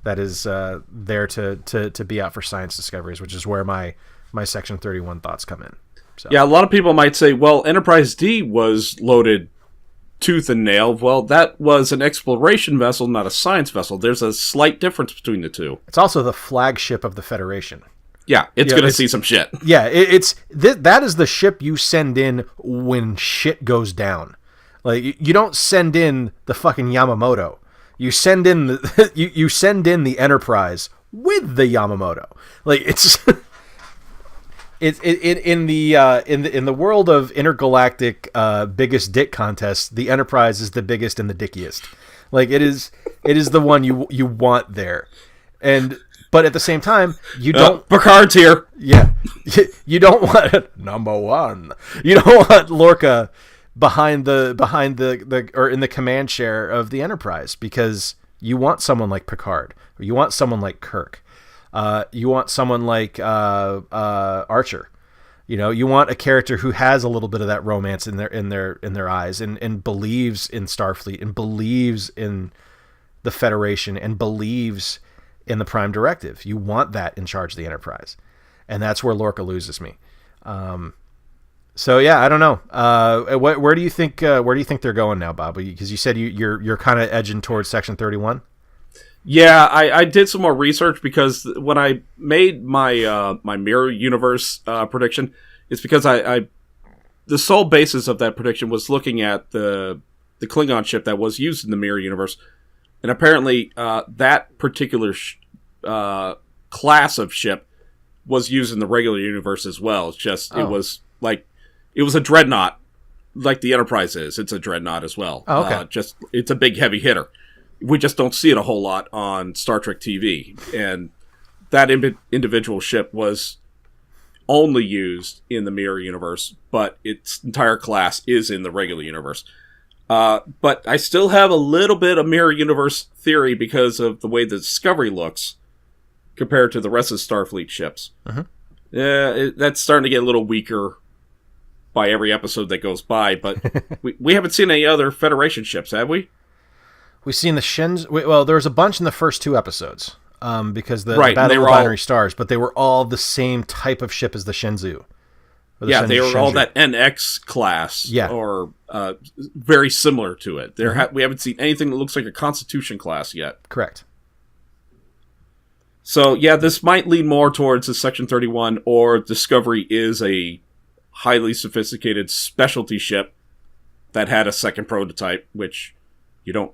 that is there to be out for science discoveries, which is where my Section 31 thoughts come in. So. Yeah, a lot of people might say, well, Enterprise D was loaded tooth and nail. Well, that was an exploration vessel, not a science vessel. There's a slight difference between the two. It's also the flagship of the Federation. Yeah, it's going to see some shit. Yeah, that is the ship you send in when shit goes down. Like, you don't send in the fucking Yamamoto. You send in the you send in the Enterprise with the Yamamoto. Like, it's in the world of intergalactic biggest dick contests, the Enterprise is the biggest and the dickiest. Like, it is the one you want there. But at the same time, you don't... Picard's here. Yeah. You don't want... Number one. You don't want Lorca behind the or in the command chair of the Enterprise, because you want someone like Picard. Or you want someone like Kirk. You want someone like Archer. You know, you want a character who has a little bit of that romance in their eyes and believes in Starfleet and believes in the Federation and believes in the Prime Directive. You want that in charge of the Enterprise, and that's where Lorca loses me. So yeah, I don't know. Where do you think they're going now, Bob? Because you said you're kind of edging towards Section 31. Yeah, I did some more research because when I made my my Mirror Universe prediction, it's because I the sole basis of that prediction was looking at the Klingon ship that was used in the Mirror Universe, and apparently that particular class of ship was used in the regular universe as well. It's just it was a dreadnought, like the Enterprise is. It's a dreadnought as well. Oh, okay. It's a big heavy hitter. We just don't see it a whole lot on Star Trek TV, and that individual ship was only used in the Mirror Universe, but its entire class is in the regular universe. But I still have a little bit of Mirror Universe theory because of the way the Discovery looks compared to the rest of the Starfleet ships. That's starting to get a little weaker by every episode that goes by, but we haven't seen any other Federation ships, have we? We've seen the Shins. Well, there was a bunch in the first 2 episodes because the right, Battle of the Binary Stars, but they were all the same type of ship as the Shenzhou. Yeah, they were all that NX class, or very similar to it. We haven't seen anything that looks like a Constitution class yet. Correct. So, yeah, this might lean more towards a Section 31, or Discovery is a highly sophisticated specialty ship that had a second prototype, which you don't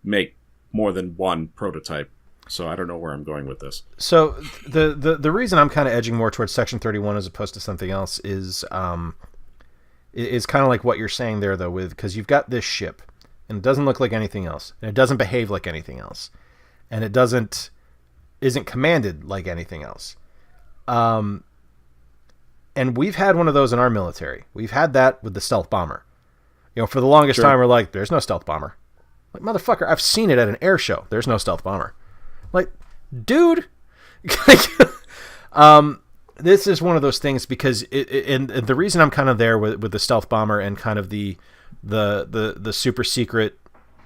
make more than one prototype. So I don't know where I'm going with this. So the reason I'm kind of edging more towards Section 31 as opposed to something else is kind of like what you're saying there, though, because you've got this ship, and it doesn't look like anything else, and it doesn't behave like anything else, and it isn't commanded like anything else. And we've had one of those in our military. We've had that with the stealth bomber. For the longest time, we're like, there's no stealth bomber. Like, motherfucker, I've seen it at an air show. There's no stealth bomber. Like, dude. This is one of those things because and the reason I'm kind of there with the stealth bomber and kind of the super secret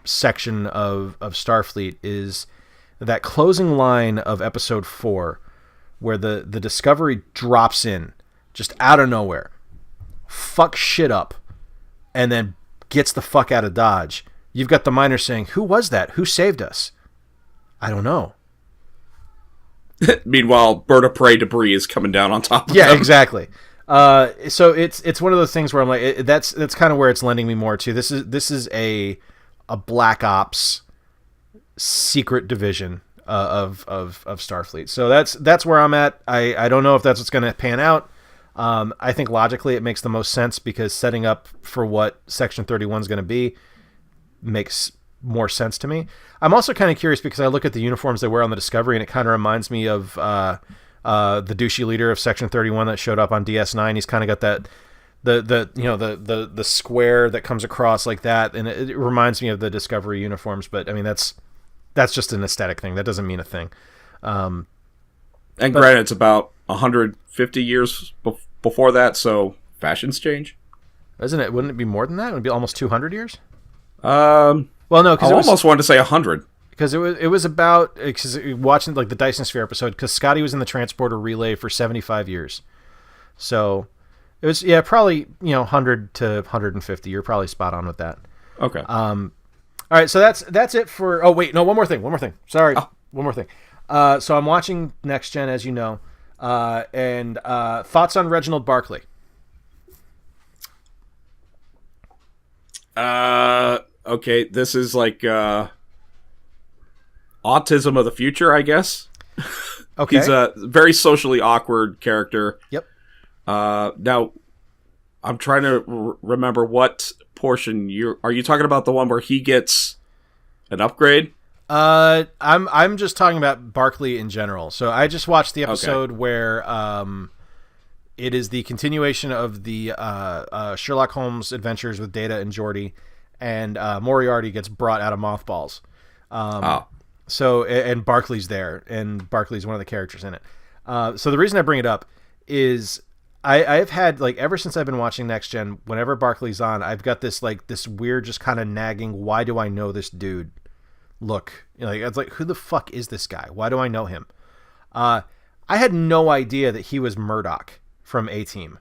section of Starfleet is that closing line of episode 4 where the Discovery drops in just out of nowhere, fucks shit up, and then gets the fuck out of Dodge. You've got the miners saying, "Who was that? Who saved us?" I don't know. Meanwhile, bird of prey debris is coming down on top of them. Yeah, exactly. So it's one of those things where I'm like, that's kind of where it's lending me more to. This is a Black Ops secret division of Starfleet. So that's where I'm at. I don't know if that's what's going to pan out. I think logically it makes the most sense because setting up for what Section 31 is going to be makes more sense to me. I'm also kind of curious because I look at the uniforms they wear on the Discovery and it kind of reminds me of the douchey leader of Section 31 that showed up on DS9. He's kind of got that the square that comes across like that, and it reminds me of the Discovery uniforms. But I mean that's just an aesthetic thing. That doesn't mean a thing. And granted, it's about 150 years before that, so fashions change. Isn't it? Wouldn't it be more than that? It would be almost 200 years. Well, no, because I almost wanted to say 100. Because it was about watching like the Dyson Sphere episode. Because Scotty was in the transporter relay for 75 years, so it was probably 100 to 150. You're probably spot on with that. Okay. All right, so that's it for. Oh wait, no, one more thing. Sorry, one more thing. So I'm watching Next Gen, as you know, and thoughts on Reginald Barclay. Okay, this is like autism of the future, I guess. Okay. He's a very socially awkward character. Yep. Now, I'm trying to remember what portion are you talking about, the one where he gets an upgrade? I'm just talking about Barclay in general. So I just watched the episode where it is the continuation of the Sherlock Holmes adventures with Data and Geordi, and Moriarty gets brought out of mothballs. So and Barclay's there, and Barclay's one of the characters in it. So the reason I bring it up is I've had, like, ever since I've been watching Next Gen, whenever Barclay's on, I've got this weird, just kind of nagging, why do I know this dude? look. Like, it's like, who the fuck is this guy? Why do I know him? I had no idea that he was Murdoch from A-Team.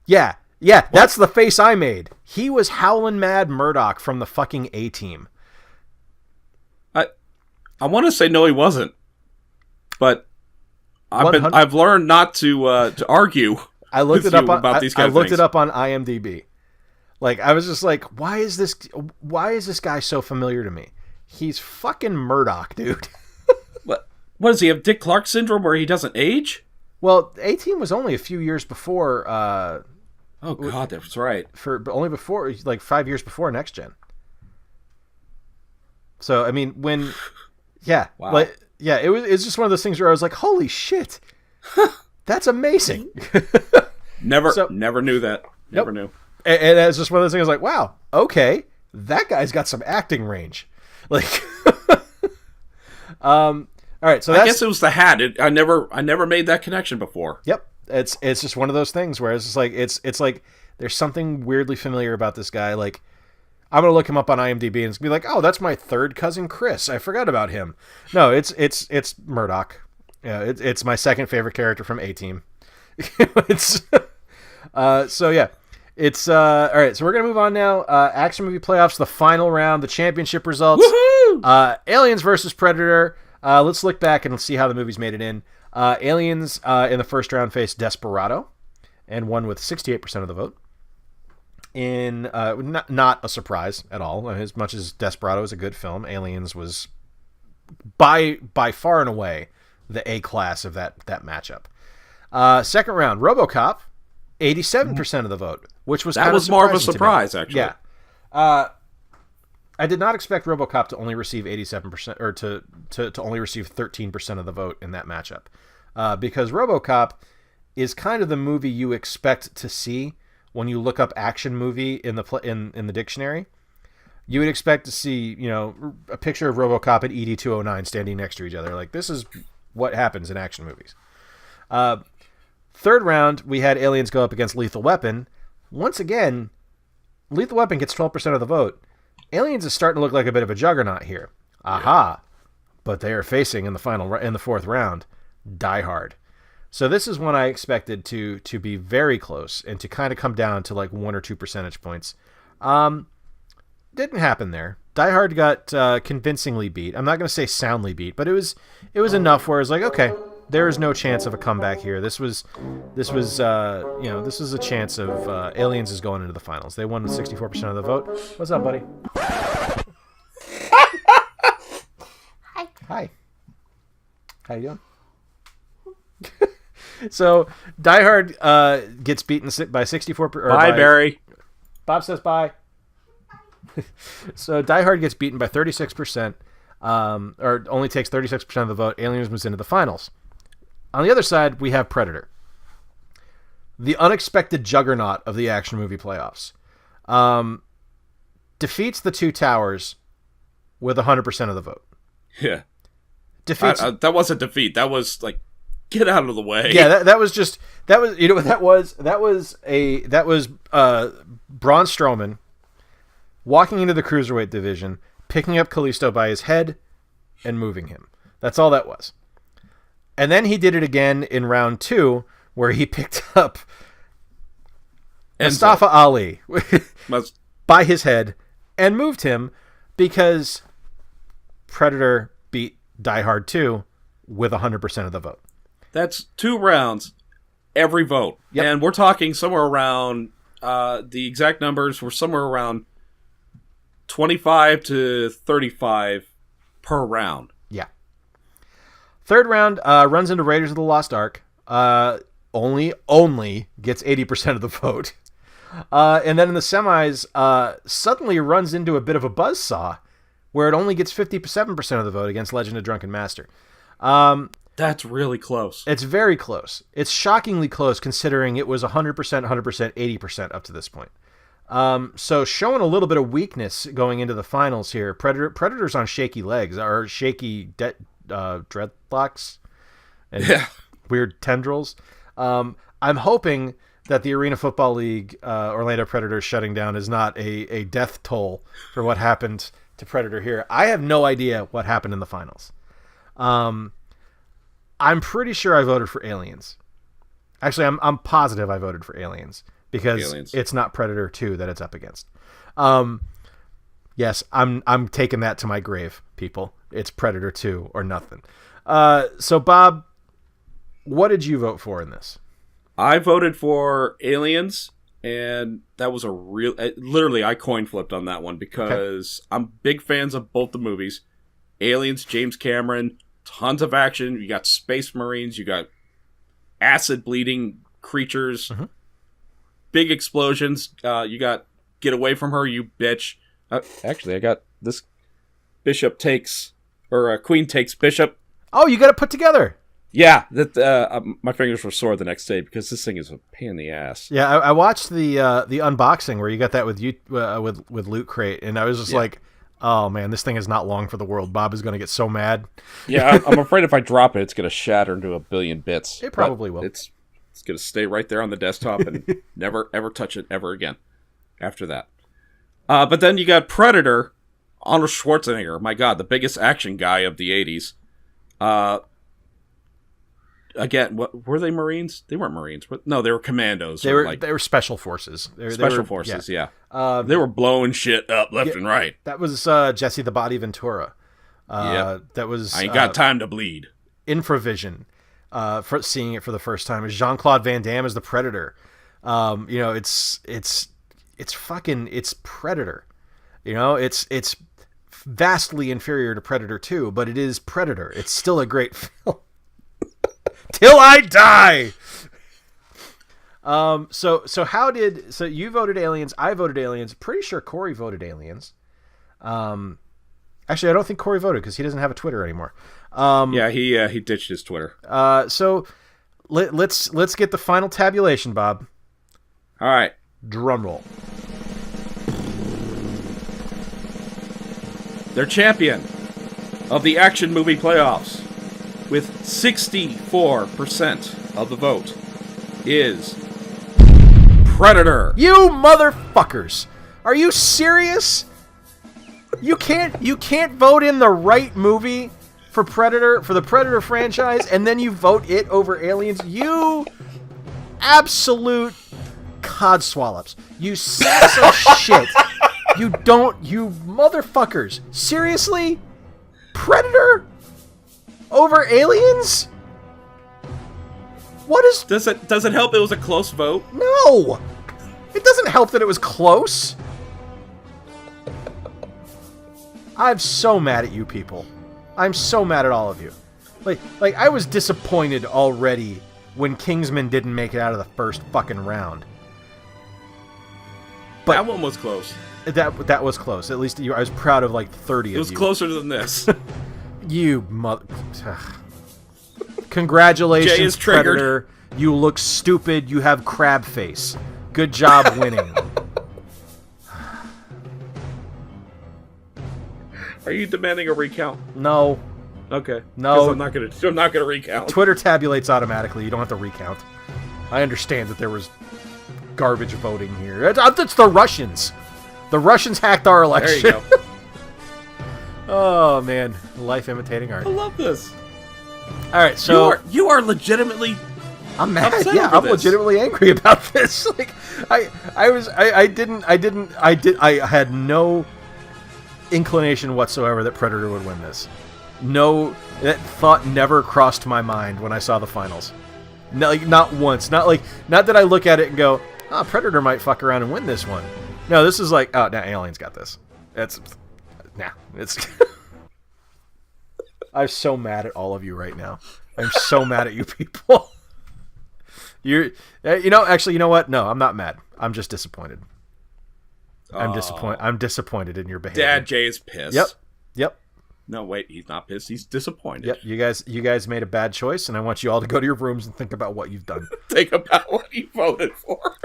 Yeah, that's the face I made. He was Howlin' Mad Murdoch from the fucking A-Team. I want to say no, he wasn't, but I've learned not to argue. I looked it up about these kind of things. It up on IMDb. Like, I was just like, why is this guy so familiar to me? He's fucking Murdoch, dude. What does he have? Dick Clark syndrome where he doesn't age? Well, A-Team was only a few years before. Oh God, that's right. Only before, like 5 years before Next Gen. So I mean, when, yeah, wow. like, yeah, it's just one of those things where I was like, holy shit, that's amazing. Never knew that. Never knew. And it's just one of those things like, wow, okay, that guy's got some acting range. Like, all right, so I guess it was the hat. I never made that connection before. Yep, it's just one of those things where it's just like it's like there's something weirdly familiar about this guy. Like, I'm gonna look him up on IMDb and it's gonna be like, oh, that's my third cousin Chris. I forgot about him. No, it's Murdoch. Yeah, it's my second favorite character from A-Team. It's so yeah. It's all right. So we're gonna move on now. Action movie playoffs, the final round, the championship results. Woohoo! Aliens versus Predator. Let's look back and see how the movies made it in. Aliens in the first round faced Desperado, and won with 68% of the vote. In not a surprise at all. As much as Desperado is a good film, Aliens was by far and away the A class of that matchup. Second round, RoboCop. 87% of the vote, which was that was more of a surprise, actually. Yeah, I did not expect RoboCop to only receive 87%, or to only receive 13% of the vote in that matchup, because RoboCop is kind of the movie you expect to see when you look up action movie in the dictionary. You would expect to see, a picture of RoboCop and ED-209 standing next to each other. Like, this is what happens in action movies. Third round, we had Aliens go up against Lethal Weapon. Once again, Lethal Weapon gets 12% of the vote. Aliens is starting to look like a bit of a juggernaut here. Aha! But they are facing in the fourth round, Die Hard. So this is one I expected to be very close and to kind of come down to like 1 or 2 percentage points. Didn't happen there. Die Hard got convincingly beat. I'm not going to say soundly beat, but it was enough where it's like, okay, there is no chance of a comeback here. This was a chance of Aliens is going into the finals. They won with 64% of the vote. What's up, buddy? Hi. How you doing? So Die Hard gets beaten by 64%. Bye, Barry. Bob says bye. So Die Hard gets beaten by 36%, or only takes 36% of the vote. Aliens moves into the finals. On the other side, we have Predator, the unexpected juggernaut of the action movie playoffs. Defeats the Two Towers with 100% of the vote. Yeah. Defeats. That wasn't defeat. That was like, get out of the way. Yeah, that was you know what that was? That was Braun Strowman walking into the cruiserweight division, picking up Kalisto by his head and moving him. That's all that was. And then he did it again in round 2, where he picked up Mustafa Ali by his head and moved him because Predator beat Die Hard 2 with 100% of the vote. That's 2 rounds, every vote. Yep. And we're talking somewhere around, the exact numbers were somewhere around 25 to 35 per round. Yeah. Third round runs into Raiders of the Lost Ark. Only gets 80% of the vote. And then in the semis, suddenly runs into a bit of a buzzsaw where it only gets 57% of the vote against Legend of Drunken Master. That's really close. It's very close. It's shockingly close considering it was 100%, 100%, 80% up to this point. So showing a little bit of weakness going into the finals here. Predator's on shaky legs, or shaky dreadlocks and weird tendrils. I'm hoping that the Arena Football League Orlando Predators shutting down is not a death toll for what happened to Predator here. I have no idea what happened in the finals. I'm pretty sure I voted for Aliens. Actually, I'm positive I voted for Aliens because it's not Predator 2 that it's up against. Yes, I'm taking that to my grave, people. It's Predator 2 or nothing. So, Bob, what did you vote for in this? I voted for Aliens, and that was literally, I coin flipped on that one because I'm big fans of both the movies. Aliens, James Cameron, tons of action. You got space marines, you got acid bleeding creatures, big explosions. You got get away from her, you bitch. Actually, I got this. Queen takes bishop. Oh, you got it put together. Yeah, my fingers were sore the next day because this thing is a pain in the ass. Yeah, I watched the unboxing where you got that with you with Loot Crate, and I was just like, oh man, this thing is not long for the world. Bob is going to get so mad. Yeah, I'm afraid if I drop it, it's going to shatter into a billion bits. It probably will. It's going to stay right there on the desktop and never ever touch it ever again. After that, but then you got Predator, Arnold Schwarzenegger. My God, the biggest action guy of the '80s. Again, what were they? Marines? They weren't Marines. No, they were commandos. They were special forces. Special forces, yeah. They were blowing shit up left and right. That was Jesse the Body Ventura. That was I ain't got time to bleed. Infravision. For seeing it for the first time, is Jean-Claude Van Damme as the Predator. It's Predator. It's vastly inferior to Predator 2, but it is Predator. It's still a great film. Till I die. So you voted Aliens, I voted Aliens. Pretty sure Corey voted Aliens. Actually, I don't think Corey voted because he doesn't have a Twitter anymore. He ditched his Twitter. So let's get the final tabulation, Bob. All right, drum roll. Their champion of the action movie playoffs, with 64% of the vote, is Predator. You motherfuckers! Are you serious? You can't vote in the right movie for the Predator franchise, and then you vote it over Aliens. You absolute codswallops. You sacks of shit. You motherfuckers. Seriously? Predator over Aliens? What is... Does it help it was a close vote? No! It doesn't help that it was close. I'm so mad at you people. I'm so mad at all of you. Like I was disappointed already when Kingsman didn't make it out of the first fucking round. But that one was close. That was close. At least I was proud of like 30 of you. It was closer than this. You mother... Congratulations, Jay is triggered. Predator. You look stupid. You have crab face. Good job winning. Are you demanding a recount? No. Okay. No. I'm not gonna recount. Twitter tabulates automatically. You don't have to recount. I understand that there was garbage voting here. It's the Russians. The Russians hacked our election. There you go. Oh man, life imitating art. I love this. All right, so you are legitimately. I'm mad. Yeah, I'm legitimately angry about this. Like, I had no inclination whatsoever that Predator would win this. No, that thought never crossed my mind when I saw the finals. No, like, not once. Not that I look at it and go, "Oh, Predator might fuck around and win this one." No, this is like, "Oh, now Aliens got this." It's. I'm so mad at all of you right now. I'm so mad at you people. Actually, you know what? No, I'm not mad. I'm just disappointed. I'm disappointed in your behavior. Dad Jay is pissed. Yep. No, wait, he's not pissed. He's disappointed. Yep. You guys made a bad choice, and I want you all to go to your rooms and think about what you've done. Think about what you voted for.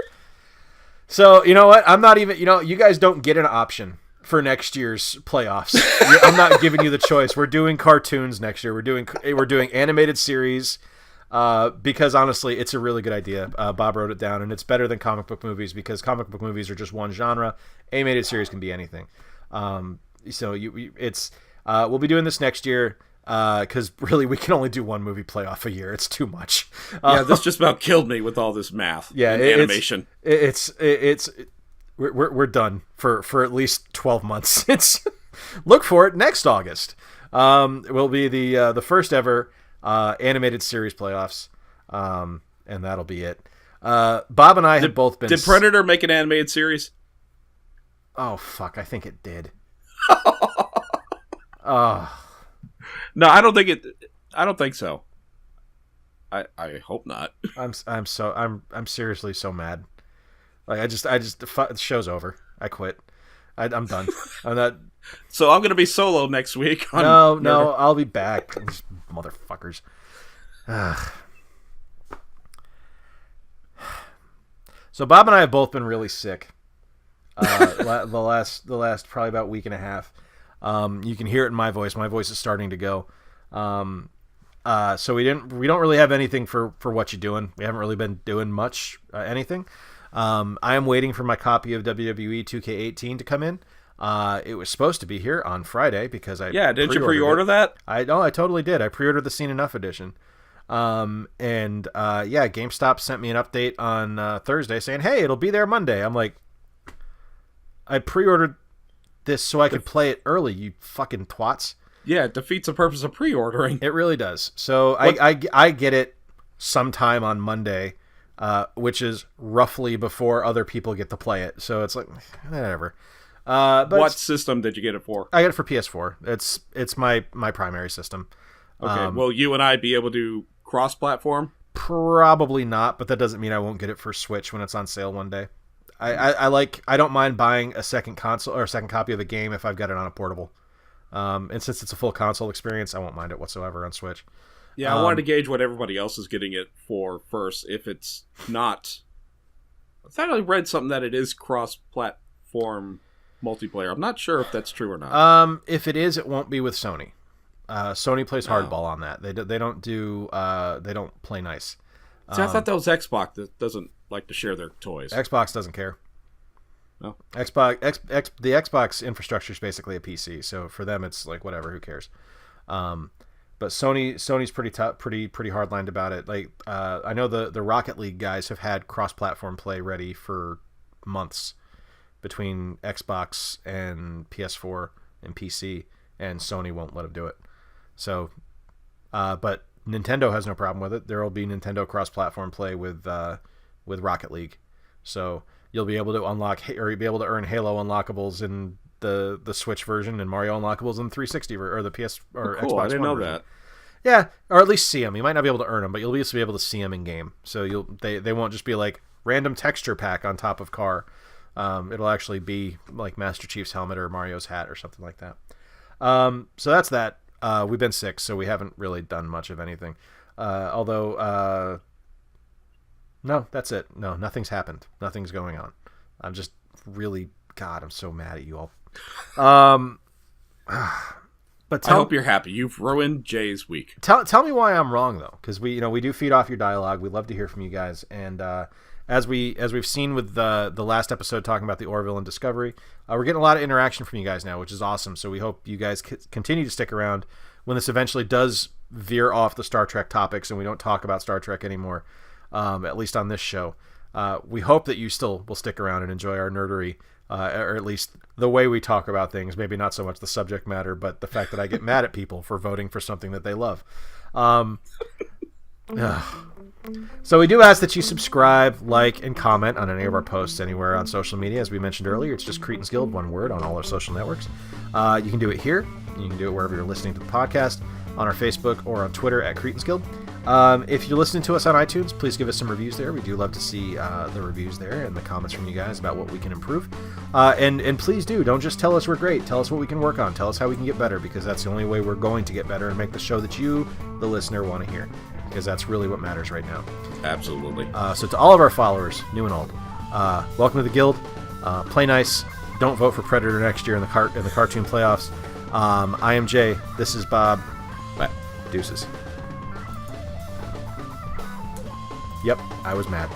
So, you know what? I'm not even, you guys don't get an option for next year's playoffs. I'm not giving you the choice. We're doing cartoons next year. We're doing animated series because honestly, it's a really good idea. Bob wrote it down, and it's better than comic book movies because comic book movies are just one genre. Animated series can be anything. So it's we'll be doing this next year because really we can only do one movie playoff a year. It's too much. Yeah, this just about killed me with all this math. Yeah, and animation. We're done for at least 12 months. Look for it next August. Will be the first ever animated series playoffs, and that'll be it. Bob and I have both been. Did Predator make an animated series? Oh fuck! I think it did. No, I don't think so. I hope not. I'm seriously so mad. Like the show's over. I quit. I'm done. I'm not. So I'm gonna be solo next week. No, I'll be back. These motherfuckers. So Bob and I have both been really sick. The last probably about week and a half. You can hear it in my voice. My voice is starting to go. So we don't really have anything for what you're doing. We haven't really been doing much anything. I am waiting for my copy of WWE 2K18 to come in. It was supposed to be here on Friday because didn't you pre-order that? I totally did. I pre-ordered the Seen Enough edition. GameStop sent me an update on Thursday saying, "Hey, it'll be there Monday." I'm like, I pre-ordered this so I could play it early. You fucking twats. Yeah, it defeats the purpose of pre-ordering. It really does. So I get it sometime on Monday, which is roughly before other people get to play it. So it's like whatever. But what system did you get it for? I get it for PS4. It's my primary system. Okay. Will you and I be able to cross-platform? Probably not, but that doesn't mean I won't get it for Switch when it's on sale one day. I don't mind buying a second console or a second copy of the game if I've got it on a portable. And since it's a full console experience, I won't mind it whatsoever on Switch. Yeah, I wanted to gauge what everybody else is getting it for first. If it's not, I thought I read something that it is cross-platform multiplayer. I'm not sure if that's true or not. If it is, it won't be with Sony. Sony plays hardball on that. They don't play nice. See, I thought that was Xbox that doesn't like to share their toys. Xbox doesn't care. No. The Xbox infrastructure is basically a PC, so for them it's like whatever, who cares? But Sony's pretty tough, pretty hardlined about it. Like I know the Rocket League guys have had cross-platform play ready for months between Xbox and PS4 and PC, and Sony won't let them do it. So, but Nintendo has no problem with it. There will be Nintendo cross-platform play with Rocket League, so you'll be able to unlock or you'll be able to earn Halo unlockables in the Switch version and Mario unlockables in the 360 or the PS or cool. Xbox I didn't One know version. that. Yeah, or at least see them. You might not be able to earn them, but you'll be able to see them in game. So they won't just be like random texture pack on top of car. It'll actually be like Master Chief's helmet or Mario's hat or something like that. So that's that. We've been sick, so we haven't really done much of anything. No, that's it. No, nothing's happened. Nothing's going on. I'm just really, God, I'm so mad at you all. But I hope you're happy. You've ruined Jay's week. Tell me why I'm wrong though, because we do feed off your dialogue. We love to hear from you guys, and as we've seen with the last episode talking about the Orville and Discovery, we're getting a lot of interaction from you guys now, which is awesome. So we hope you guys continue to stick around when this eventually does veer off the Star Trek topics and we don't talk about Star Trek anymore, at least on this show. We hope that you still will stick around and enjoy our nerdery, or at least the way we talk about things. Maybe not so much the subject matter, but the fact that I get mad at people for voting for something that they love. So we do ask that you subscribe, like, and comment on any of our posts anywhere on social media. As we mentioned earlier, it's just Cretans Guild, one word, on all our social networks. You can do it here. You can do it wherever you're listening to the podcast, on our Facebook or on Twitter at Cretans Guild. If you're listening to us on iTunes, please give us some reviews there. We do love to see the reviews there and the comments from you guys about what we can improve. And please don't just tell us we're great. Tell us what we can work on. Tell us how we can get better, because that's the only way we're going to get better and make the show that you, the listener, want to hear. Because that's really what matters right now. Absolutely. So to all of our followers, new and old, welcome to the Guild. Play nice. Don't vote for Predator next year in the cartoon playoffs. I am Jay. This is Bob. Bye. Deuces. Yep, I was mad.